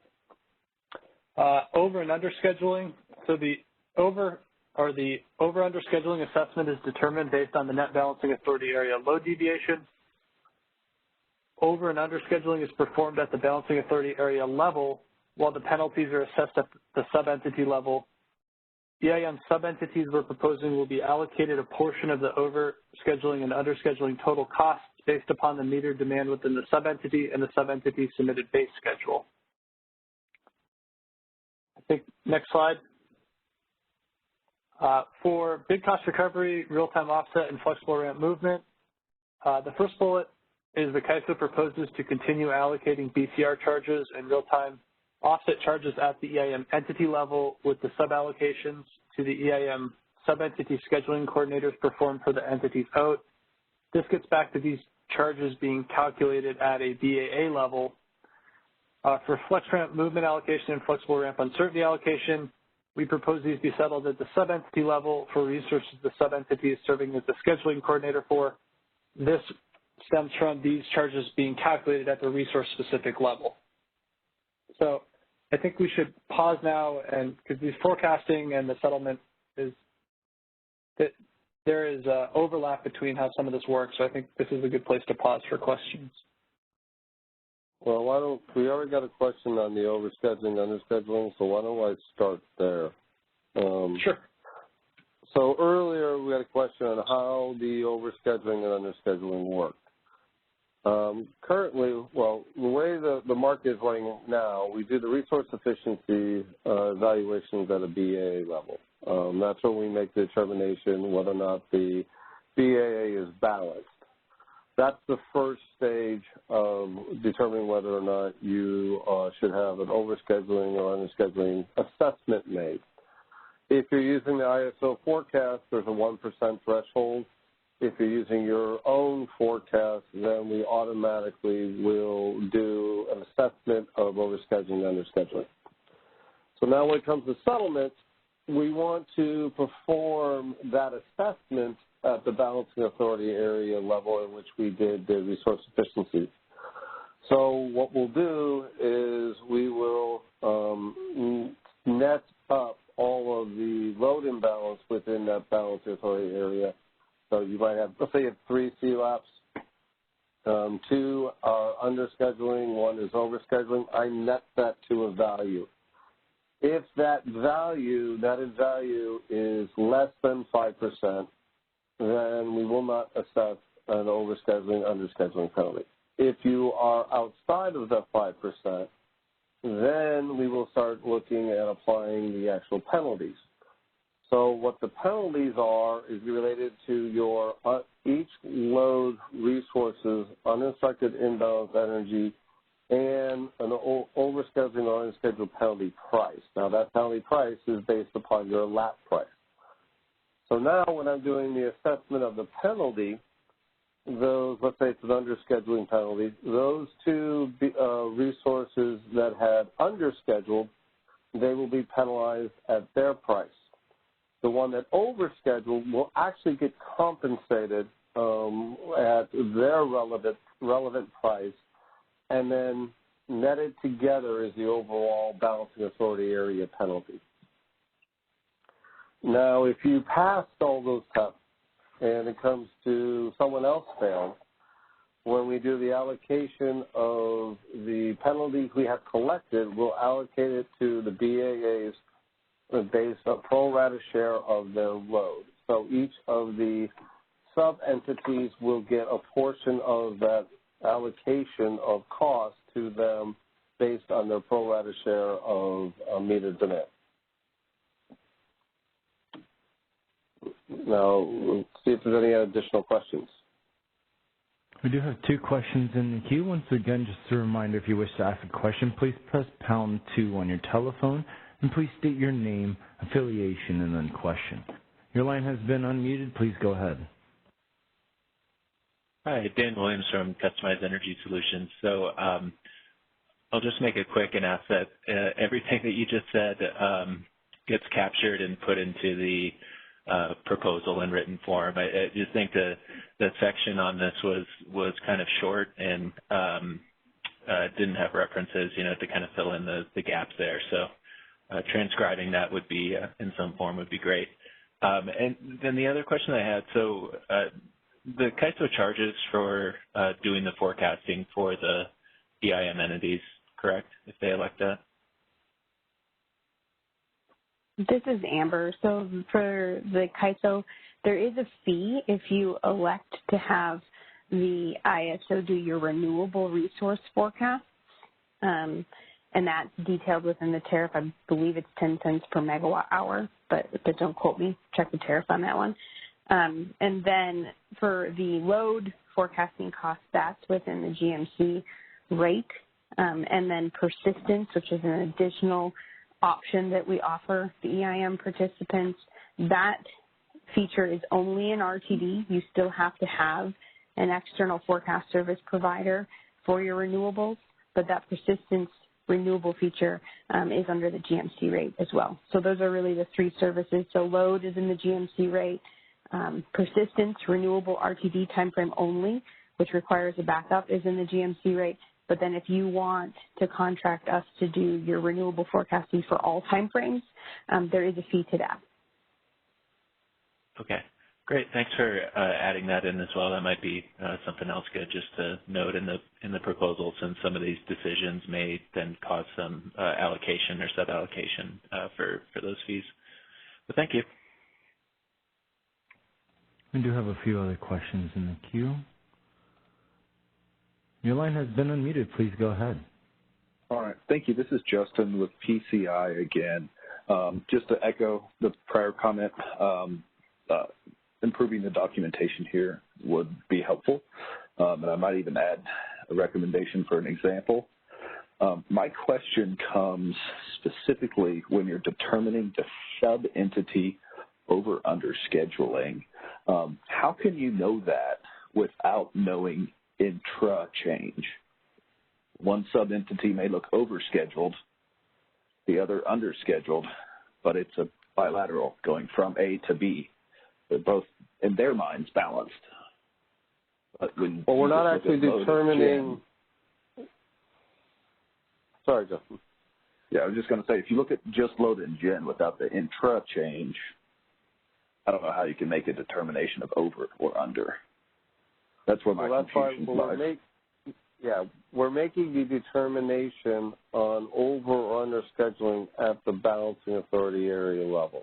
Over and under scheduling. So the over under scheduling assessment is determined based on the net balancing authority area load deviation. Over and under scheduling is performed at the balancing authority area level, while the penalties are assessed at the sub-entity level. EIM sub-entities we're proposing will be allocated a portion of the over-scheduling and under-scheduling total costs based upon the metered demand within the sub-entity and the sub-entity submitted base schedule. I think next slide. For bid cost recovery, real-time offset, and flexible ramp movement, the first bullet is the Kaisu proposes to continue allocating BCR charges and real-time offset charges at the EIM entity level with the sub-allocations to the EIM sub-entity scheduling coordinators performed for the entities out. This gets back to these charges being calculated at a BAA level. For flex ramp movement allocation and flexible ramp uncertainty allocation, we propose these be settled at the sub-entity level for resources the sub-entity is serving as the scheduling coordinator for. This stems from these charges being calculated at the resource-specific level. So I think we should pause now, and because these forecasting and the settlement is that there is overlap between how some of this works. So I think this is a good place to pause for questions. Well, we already got a question on the overscheduling, underscheduling, so why don't I start there? Sure. So earlier we had a question on how the overscheduling and underscheduling work. Currently, well, the way the market is running now, we do the resource efficiency evaluations at a BAA level. That's where we make the determination whether or not the BAA is balanced. That's the first stage of determining whether or not you should have an overscheduling or underscheduling assessment made. If you're using the ISO forecast, there's a 1% threshold. If you're using your own forecast, then we automatically will do an assessment of overscheduling and underscheduling. So now when it comes to settlements, we want to perform that assessment at the balancing authority area level in which we did the resource efficiencies. So what we'll do is we will net up all of the load imbalance within that balancing authority area. So you might have, let's say you have 3 CLAPs. Two are underscheduling, one is overscheduling. I net that to a value. If that netted value is less than 5%, then we will not assess an overscheduling, underscheduling penalty. If you are outside of the 5%, then we will start looking at applying the actual penalties. So what the penalties are is related to your each load resources, uninstructed inbound energy, and an overscheduling or unscheduled penalty price. Now that penalty price is based upon your lap price. So now when I'm doing the assessment of the penalty, those, let's say it's an underscheduling penalty, those two resources that had underscheduled, they will be penalized at their price. The one that overscheduled will actually get compensated at their relevant price, and then netted together is the overall balancing authority area penalty. Now, if you passed all those tests and it comes to someone else failed, when we do the allocation of the penalties we have collected, we'll allocate it to the BAAs based on pro rata share of their load. So each of the sub-entities will get a portion of that allocation of cost to them based on their pro rata share of metered demand. Now, we'll see if there's any additional questions. We do have two questions in the queue. Once again, just a reminder, if you wish to ask a question, please press #2 on your telephone, and please state your name, affiliation, and then question. Your line has been unmuted. Please go ahead. Hi, Dan Williams from Customized Energy Solutions. So I'll just make it quick and ask that everything that you just said gets captured and put into the proposal in written form. I just think the section on this was kind of short and didn't have references, to kind of fill in the gaps there. So transcribing that would be, in some form, would be great. And then the other question I had, so the Kaisu charges for doing the forecasting for the EIM entities, correct, if they elect that? This is Amber. So for the Kaisu, there is a fee if you elect to have the ISO do your renewable resource forecast, and that's detailed within the tariff. I believe it's 10 cents per megawatt hour, but don't quote me. Check the tariff on that one. And then for the load forecasting cost, that's within the GMC rate. And then persistence, which is an additional option that we offer the EIM participants, that feature is only in RTD. You still have to have an external forecast service provider for your renewables, but that persistence renewable feature is under the GMC rate as well. So those are really the three services. So load is in the GMC rate, persistence, renewable RTD timeframe only, which requires a backup, is in the GMC rate. But then if you want to contract us to do your renewable forecasting for all timeframes, there is a fee to that. Okay, great. Thanks for adding that in as well. That might be something else good just to note in the proposal, since some of these decisions may then cause some allocation or sub-allocation for those fees. But thank you. We do have a few other questions in the queue. Your line has been unmuted. Please go ahead. All right. Thank you. This is Justin with PCI again. Just to echo the prior comment, improving the documentation here would be helpful. And I might even add a recommendation for an example. My question comes specifically when you're determining the sub-entity over-under scheduling. How can you know that without knowing intra-change? One sub-entity may look over-scheduled, the other under-scheduled, but it's a bilateral going from A to B. They're both, in their minds, balanced. But when we're not actually determining... Sorry, Justin. Yeah, I was just going to say, if you look at just load and gen without the intra-change, I don't know how you can make a determination of over or under. That's where my confusion lies. We're making the determination on over or under scheduling at the balancing authority area level.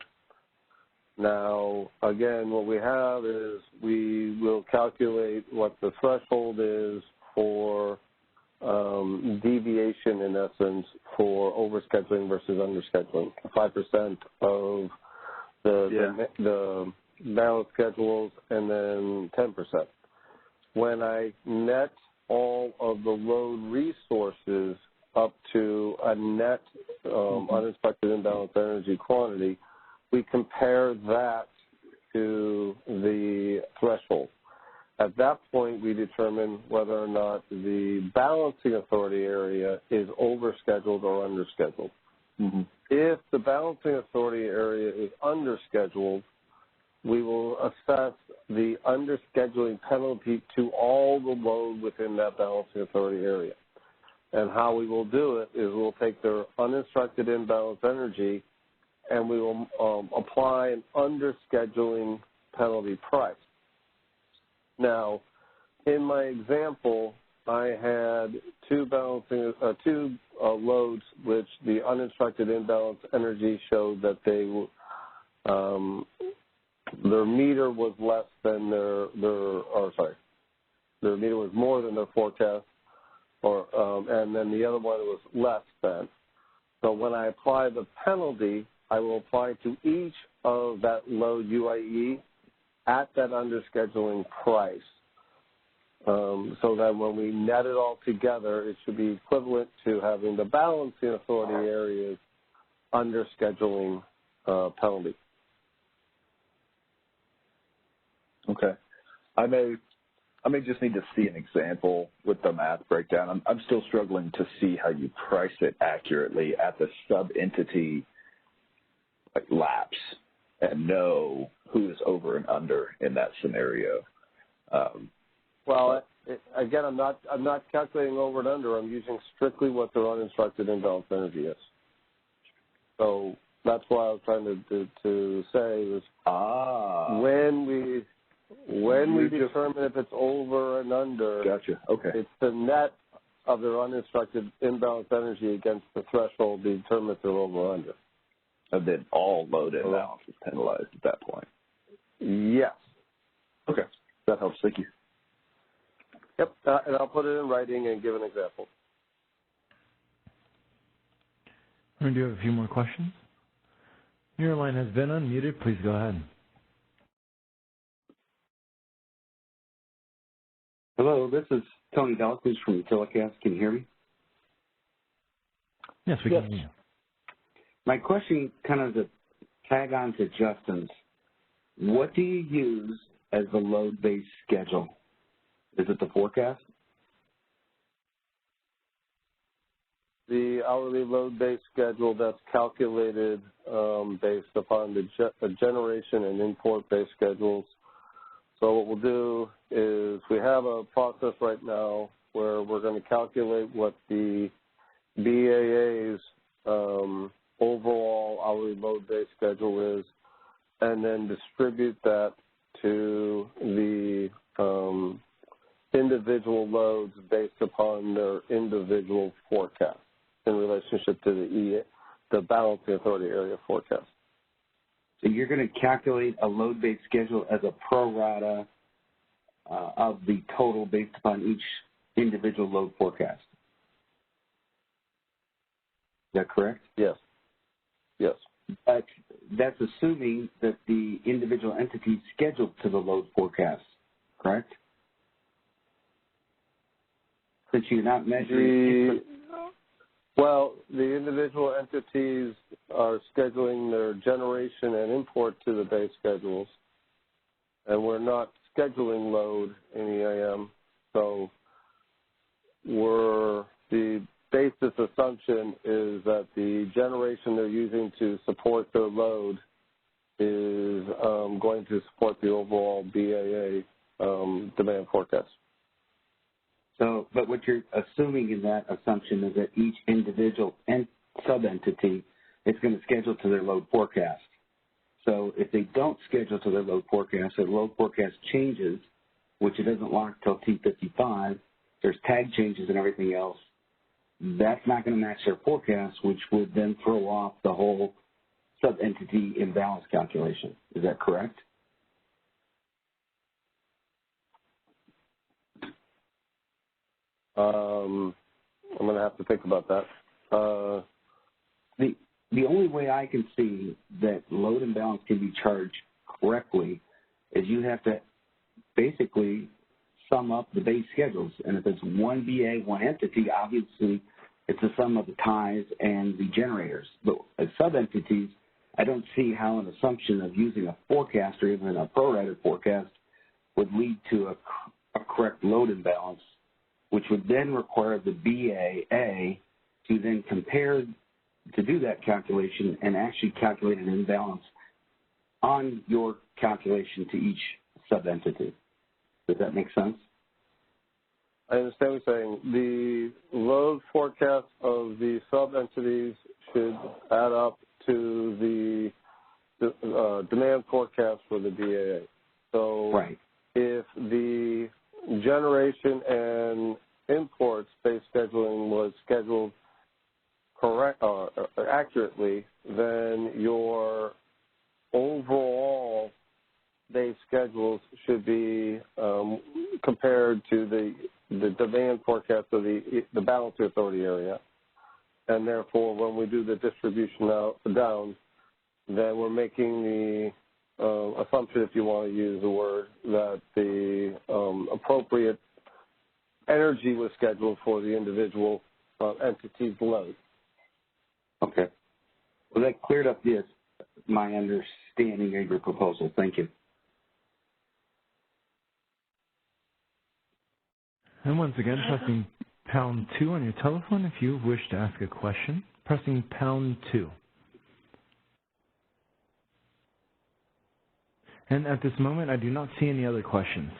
Now, again, what we have is we will calculate what the threshold is for deviation, in essence, for overscheduling versus underscheduling. 5% of the balance schedules, and then 10%. When I net all of the load resources up to a net uninspected imbalanced energy quantity, we compare that to the threshold. At that point, we determine whether or not the balancing authority area is overscheduled or underscheduled. Mm-hmm. If the balancing authority area is underscheduled, we will assess the underscheduling penalty to all the load within that balancing authority area. And how we will do it is we'll take their uninstructed imbalanced energy and we will apply an underscheduling penalty price. Now, in my example, I had two loads which the uninstructed imbalanced energy showed that they their meter was less than their meter was more than their forecast, and then the other one was less than. So when I apply the penalty, I will apply to each of that load UIE at that underscheduling price. So that when we net it all together, it should be equivalent to having the balancing authority areas underscheduling penalty. Okay. I may just need to see an example with the math breakdown. I'm still struggling to see how you price it accurately at the sub-entity lapse and know who is over and under in that scenario. Again, I'm not calculating over and under. I'm using strictly what their uninstructed imbalanced energy is. So that's why I was trying to say is when we determine if it's over and under, it's the net of their uninstructed imbalanced energy against the threshold to determine if they're over or under. And then all load imbalance is penalized at that point. Yes. Okay. That helps. Thank you. Yep. And I'll put it in writing and give an example. We do have a few more questions. Your line has been unmuted. Please go ahead. Hello, this is Tony Dallas from Telecast. Can you hear me? Yes, we can hear you. My question, kind of to tag on to Justin's, what do you use as the load-based schedule? Is it the forecast? The hourly load-based schedule that's calculated based upon the generation and import-based schedules. So what we'll do is we have a process right now where we're going to calculate what the BAA's overall hourly load-based schedule is, and then distribute that to the individual loads based upon their individual forecast in relationship to the balancing authority area forecast. So you're going to calculate a load-based schedule as a pro rata of the total based upon each individual load forecast. Is that correct? Yes. Yes. But that's assuming that the individual entity is scheduled to the load forecast, correct? Since you're not measuring... Well, the individual entities are scheduling their generation and import to the base schedules, and we're not scheduling load in EIM. So the basis assumption is that the generation they're using to support their load is going to support the overall BAA demand forecast. So, but what you're assuming in that assumption is that each individual sub-entity is going to schedule to their load forecast. So if they don't schedule to their load forecast, or the load forecast changes, which it doesn't lock till T55, there's tag changes and everything else, that's not going to match their forecast, which would then throw off the whole sub-entity imbalance calculation. Is that correct? I'm going to have to think about that. The only way I can see that load imbalance can be charged correctly is you have to basically sum up the base schedules. And if it's one BA, one entity, obviously it's the sum of the ties and the generators. But as sub-entities, I don't see how an assumption of using a forecast or even a prorated forecast would lead to a correct load imbalance, which would then require the BAA to then compare, to do that calculation and actually calculate an imbalance on your calculation to each sub-entity. Does that make sense? I understand what you're saying. The load forecast of the sub-entities should add up to the demand forecast for the BAA. So right. If the generation and imports base scheduling was scheduled correct accurately, then your overall base schedules should be compared to the demand forecast of the balancing authority area. And therefore, when we do the distribution down, then we're making the assumption, if you want to use the word, that the appropriate energy was scheduled for the individual entity's load. Okay. Well, that cleared up my understanding of your proposal. Thank you. And once again, pressing #2 on your telephone if you wish to ask a question. Pressing #2. And at this moment, I do not see any other questions.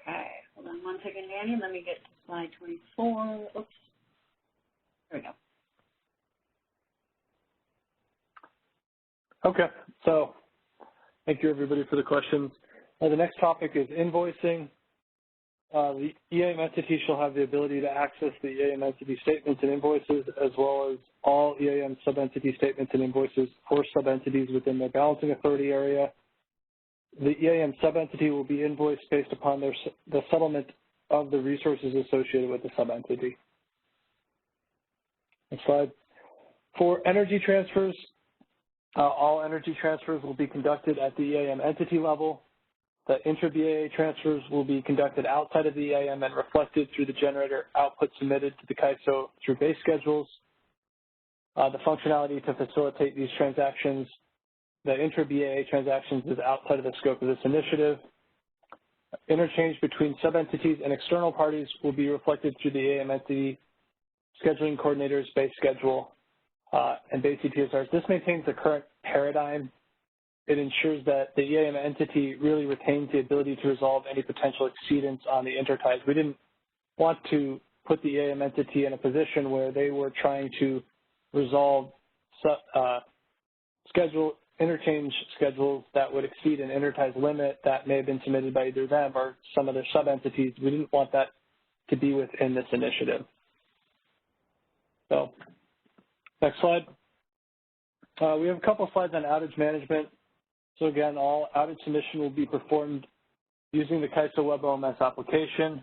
Okay. Hold on one second, Danny. Let me get to slide 24. Oops. There we go. Okay. So thank you, everybody, for the questions. The next topic is invoicing. The EIM entity shall have the ability to access the EIM entity statements and invoices, as well as all EIM sub-entity statements and invoices for sub-entities within their balancing authority area. The EIM sub-entity will be invoiced based upon the settlement of the resources associated with the sub-entity. Next slide. For energy transfers, all energy transfers will be conducted at the EIM entity level. The intra-BAA transfers will be conducted outside of the EIM and reflected through the generator output submitted to the Kaisu through base schedules. The functionality to facilitate these transactions, the intra-BAA transactions, is outside of the scope of this initiative. Interchange between sub-entities and external parties will be reflected through the EIM entity scheduling coordinator's base schedule and base EPSRs. This maintains the current paradigm. It ensures that the EIM entity really retains the ability to resolve any potential exceedance on the interties. We didn't want to put the EIM entity in a position where they were trying to resolve interchange schedules that would exceed an interties limit that may have been submitted by either them or some of their sub-entities. We didn't want that to be within this initiative. So, next slide. We have a couple slides on outage management. So again, all outage submission will be performed using the Kaisu Web OMS application.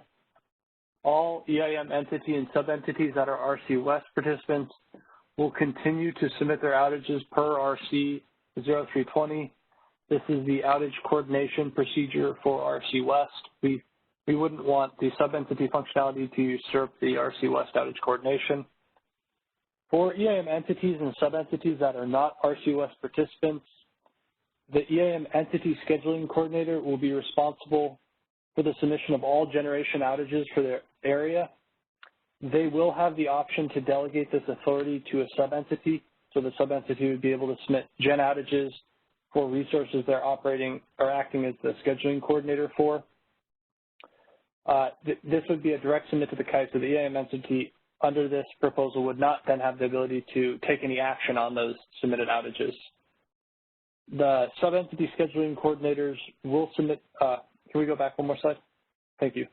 All EIM entity and sub-entities that are RC West participants will continue to submit their outages per RC 0320. This is the outage coordination procedure for RC West. We wouldn't want the sub-entity functionality to usurp the RC West outage coordination. For EIM entities and sub-entities that are not RC West participants, the EIM entity scheduling coordinator will be responsible for the submission of all generation outages for their area. They will have the option to delegate this authority to a sub-entity, so the sub-entity would be able to submit gen outages for resources they're operating or acting as the scheduling coordinator for. This would be a direct submit to the Kaisu. The EIM entity under this proposal would not then have the ability to take any action on those submitted outages. The sub-entity scheduling coordinators will submit, can we go back one more slide? Thank you.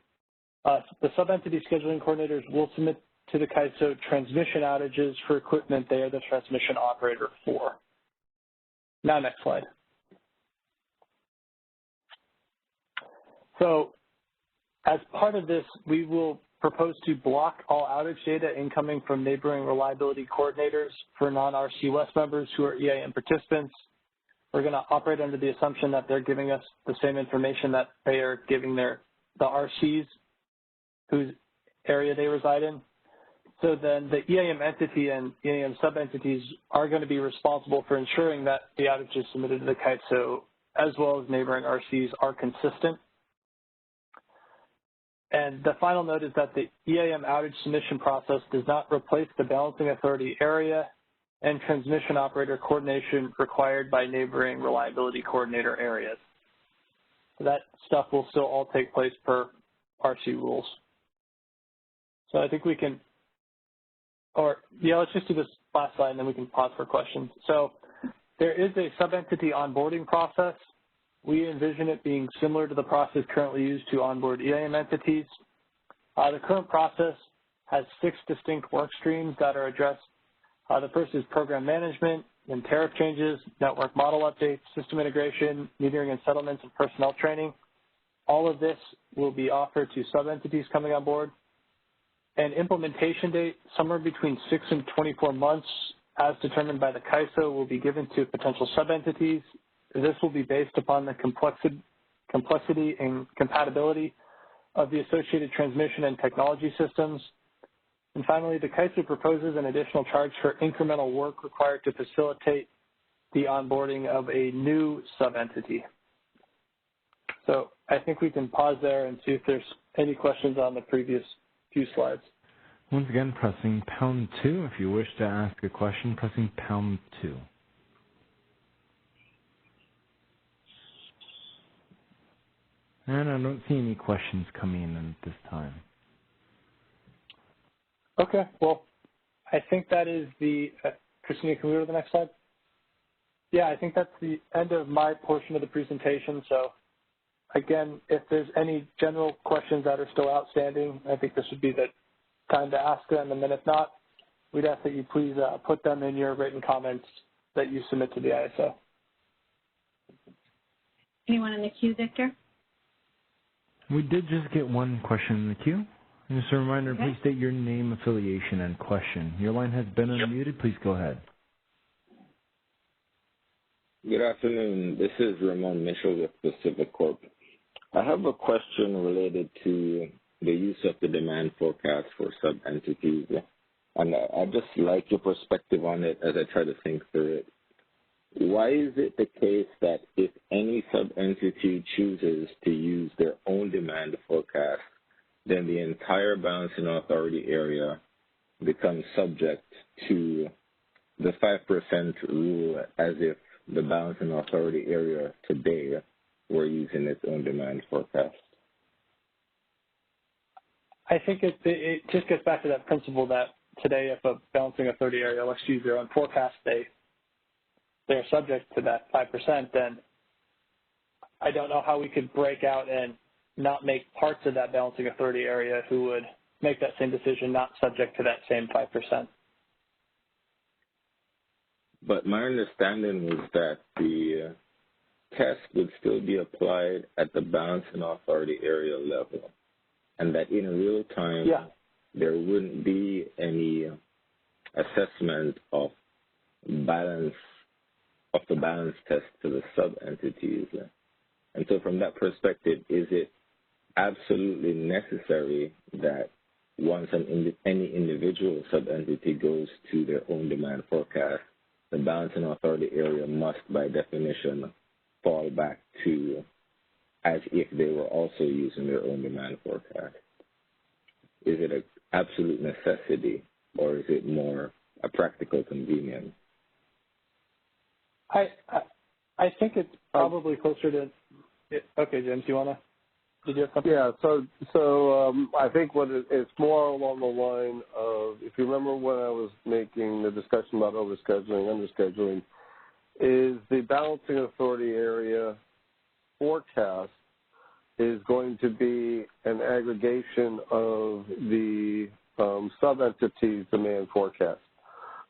The sub-entity scheduling coordinators will submit to the Kaisu transmission outages for equipment they are the transmission operator for. Now, next slide. So, as part of this, we will propose to block all outage data incoming from neighboring reliability coordinators for non-RC West members who are EIM participants. We're going to operate under the assumption that they're giving us the same information that they are giving the RCs whose area they reside in. So then the EIM entity and EIM sub-entities are going to be responsible for ensuring that the outages submitted to the Kaisu as well as neighboring RCs are consistent. And the final note is that the EIM outage submission process does not replace the balancing authority area and transmission operator coordination required by neighboring reliability coordinator areas. So that stuff will still all take place per RC rules. So I think we can, let's just do this last slide and then we can pause for questions. So there is a sub-entity onboarding process. We envision it being similar to the process currently used to onboard EIM entities. The current process has 6 distinct work streams that are addressed. The first is program management, then tariff changes, network model updates, system integration, metering and settlements, and personnel training. All of this will be offered to sub-entities coming on board. An implementation date, somewhere between 6 and 24 months, as determined by the Kaisu, will be given to potential sub-entities. This will be based upon the complexity and compatibility of the associated transmission and technology systems. And finally, the Kaisu proposes an additional charge for incremental work required to facilitate the onboarding of a new sub-entity. So I think we can pause there and see if there's any questions on the previous few slides. Once again, pressing #2 if you wish to ask a question, pressing #2. And I don't see any questions coming in at this time. Okay, well, I think that is the, Christina, can we go to the next slide? Yeah, I think that's the end of my portion of the presentation. So again, if there's any general questions that are still outstanding, I think this would be the time to ask them. And then if not, we'd ask that you please put them in your written comments that you submit to the ISO. Anyone in the queue, Victor? We did just get one question in the queue. And just a reminder, please state your name, affiliation, and question. Your line has been unmuted. Please go ahead. Good afternoon. This is Ramon Mitchell with Pacific Corp. I have a question related to the use of the demand forecast for sub-entities. And I'd just like your perspective on it as I try to think through it. Why is it the case that if any sub-entity chooses to use their own demand forecast, then the entire balancing authority area becomes subject to the 5% rule as if the balancing authority area today were using its own demand forecast? I think it just gets back to that principle that today if a balancing authority area elects to use their own forecast, they're subject to that 5%, then I don't know how we could break out and not make parts of that balancing authority area who would make that same decision not subject to that same 5%. But my understanding was that the test would still be applied at the balancing authority area level, and that in real time there wouldn't be any assessment of the balance test to the sub-entities. And so from that perspective, is it absolutely necessary that once any individual sub-entity goes to their own demand forecast, the balancing authority area must, by definition, fall back to as if they were also using their own demand forecast? Is it an absolute necessity, or is it more a practical convenience? I think it's probably closer to. Okay, James, you wanna? Did you have something? Yeah. So I think it's more along the line of, if you remember when I was making the discussion about overscheduling, underscheduling, is the balancing authority area forecast is going to be an aggregation of the sub-entities demand forecast.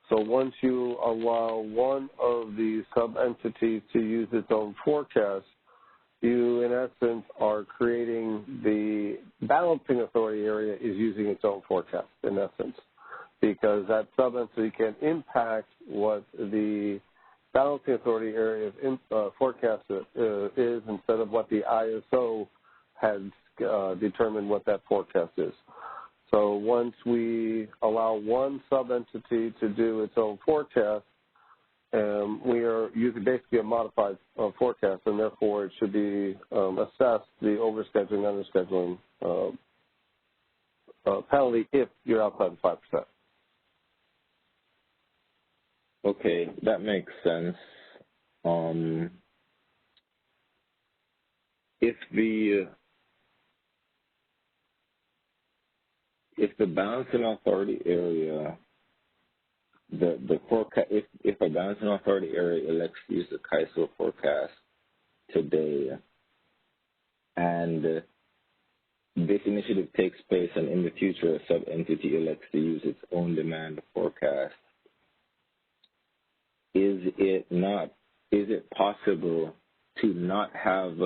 So once you allow one of the sub-entities to use its own forecast, you, in essence, are creating the balancing authority area is using its own forecast, in essence, because that sub-entity can impact what the balancing authority area forecast is instead of what the ISO has determined what that forecast is. So once we allow one sub-entity to do its own forecast, we are using basically a modified forecast, and therefore it should be assessed the overscheduling, underscheduling penalty if you're outside the 5%. Okay, that makes sense. If the balancing authority area, the forecast, if a balancing authority area elects to use the Kaisu forecast today, and this initiative takes place, and in the future a sub-entity elects to use its own demand forecast, is it possible to not have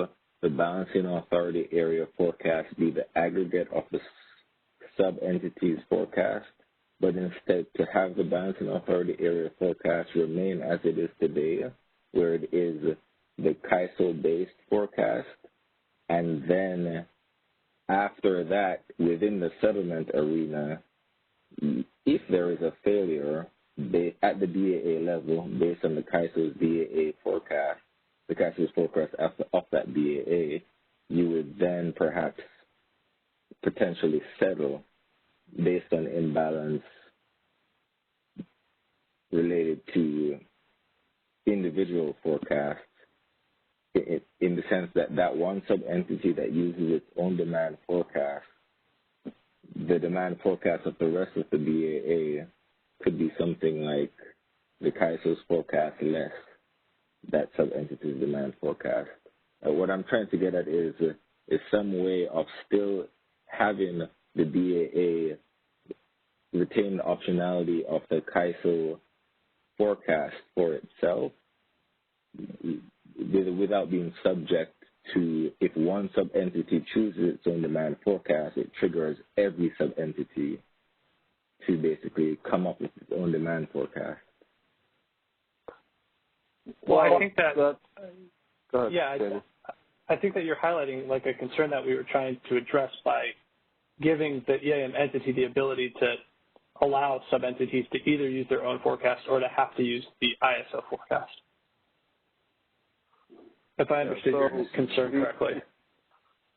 the balancing authority area forecast be the aggregate of the sub-entities forecast, but instead to have the balancing authority area forecast remain as it is today, where it is the Kaisu-based forecast, and then after that, within the settlement arena, if there is a failure at the BAA level based on the Kaisu's BAA forecast, the Kaisu's forecast of that BAA, you would then perhaps potentially settle based on imbalance related to individual forecasts, in the sense that that one sub-entity that uses its own demand forecast, the demand forecast of the rest of the BAA could be something like the Kaisu's forecast less that sub-entity's demand forecast. What I'm trying to get at is some way of still having the BAA retain the optionality of the Kaisu forecast for itself without being subject to, if one sub-entity chooses its own demand forecast, it triggers every sub-entity to basically come up with its own demand forecast. Well, I think that, go ahead, yeah, I think that you're highlighting like a concern that we were trying to address by giving the EIM entity the ability to allow sub-entities to either use their own forecast or to have to use the ISO forecast. If I understood your concern correctly.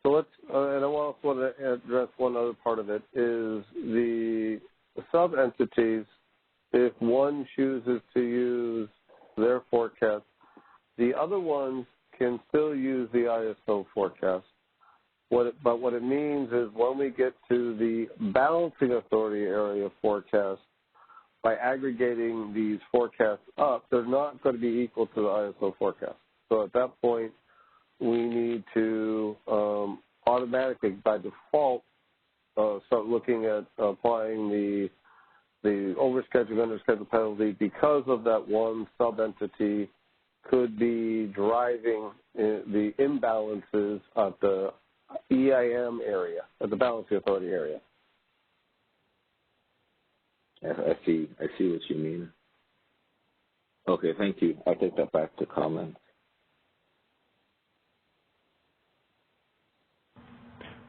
So let's, and I also want to address one other part of it, is the sub-entities, if one chooses to use their forecast, the other ones can still use the ISO forecast. But what it means is when we get to the balancing authority area forecast, by aggregating these forecasts up, they're not going to be equal to the ISO forecast. So at that point, we need to automatically, by default, start looking at applying the overscheduling, underscheduling penalty, because of that one sub-entity could be driving the imbalances at the EIM area, at the balancing authority area. I see what you mean. Okay, thank you. I'll take that back to comments.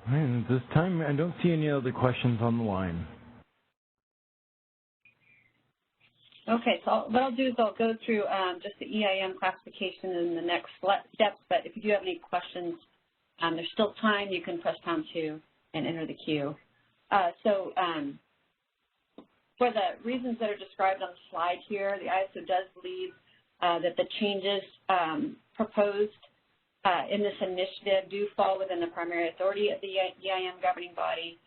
All right, at this time, I don't see any other questions on the line. Okay, so what I'll do is I'll go through just the EIM classification and the next steps, but if you do have any questions, there's still time. You can press pound 2 and enter the queue. For the reasons that are described on the slide here, the ISO does believe that the changes proposed in this initiative do fall within the primary authority of the EIM governing body.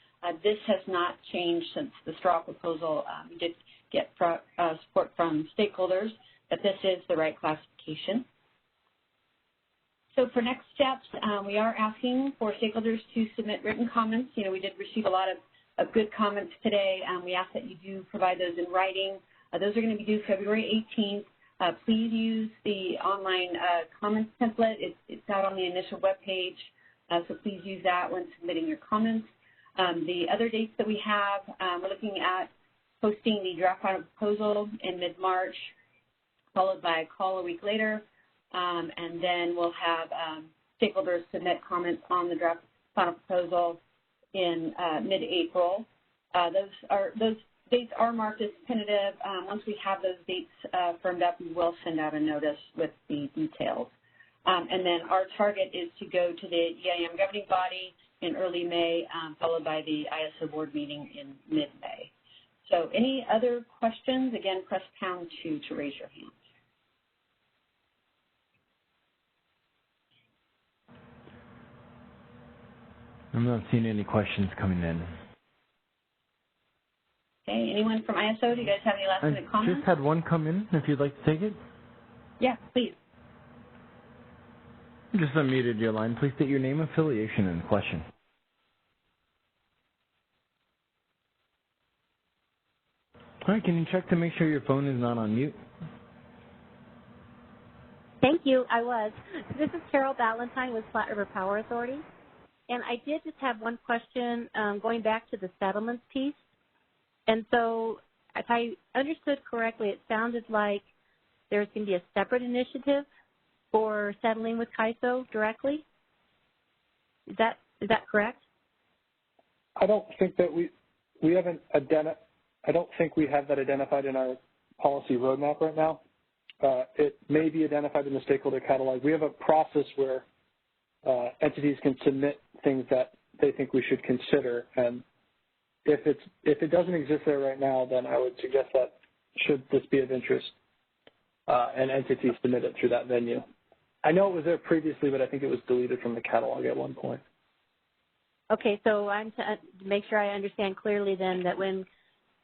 This has not changed since the straw proposal. We did get support from stakeholders that this is the right classification. So for next steps, we are asking for stakeholders to submit written comments. You know, we did receive a lot of good comments today. We ask that you do provide those in writing. Those are going to be due February 18th. Please use the online comments template. It's out on the initial web page, so please use that when submitting your comments. The other dates that we have, we're looking at posting the draft final proposal in mid-March, followed by a call a week later, and then we'll have stakeholders submit comments on the draft final proposal in mid-April. Those dates are marked as tentative. Once we have those dates firmed up, we will send out a notice with the details. And then our target is to go to the EIM governing body in early May, followed by the ISO board meeting in mid-May. So any other questions? Again, press #2 to raise your hand. I'm not seeing any questions coming in. Okay, anyone from ISO? Do you guys have any last minute comments? I just had one come in, if you'd like to take it. Yeah, please. Just unmuted your line. Please state your name, affiliation, and question. All right, can you check to make sure your phone is not on mute? Thank you, I was. This is Carol Ballantyne with Platte River Power Authority. And I did just have one question going back to the settlements piece. And so if I understood correctly, it sounded like there's going to be a separate initiative for settling with Kaisu directly. Is that correct? I don't think that we haven't I don't think we have that identified in our policy roadmap right now. It may be identified in the stakeholder catalog. We have a process where entities can submit things that they think we should consider, and if it doesn't exist there right now, then I would suggest that should this be of interest, an entity submit it through that venue. I know it was there previously, but I think it was deleted from the catalog at one point. Okay, so I'm to make sure I understand clearly then that when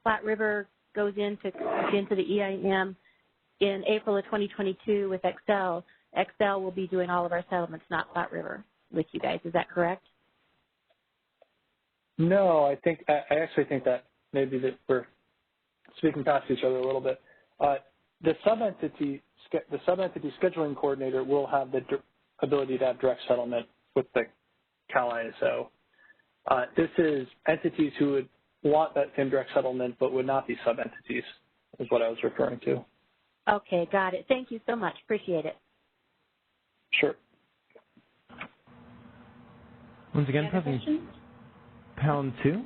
Platte River goes into the EIM in April of 2022 with Excel will be doing all of our settlements, not Platte River, with you guys. Is that correct? No, I actually think that maybe that we're speaking past each other a little bit. The sub-entity scheduling coordinator will have the ability to have direct settlement with the Cal ISO. This is entities who would want that same direct settlement but would not be sub-entities, is what I was referring to. Okay, got it. Thank you so much. Appreciate it. Sure. Once again, pressing #2.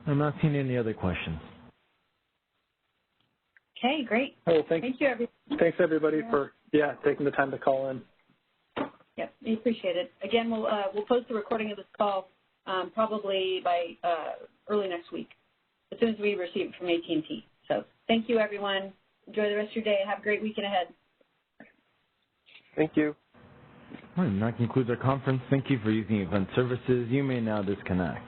I'm not seeing any other questions. Okay, great. Oh, thank you, everybody. Thanks, everybody, for taking the time to call in. Yep, we appreciate it. Again, we'll post the recording of this call probably by early next week, as soon as we receive it from AT&T. So thank you, everyone. Enjoy the rest of your day. Have a great weekend ahead. Thank you. All right, and that concludes our conference. Thank you for using Event Services. You may now disconnect.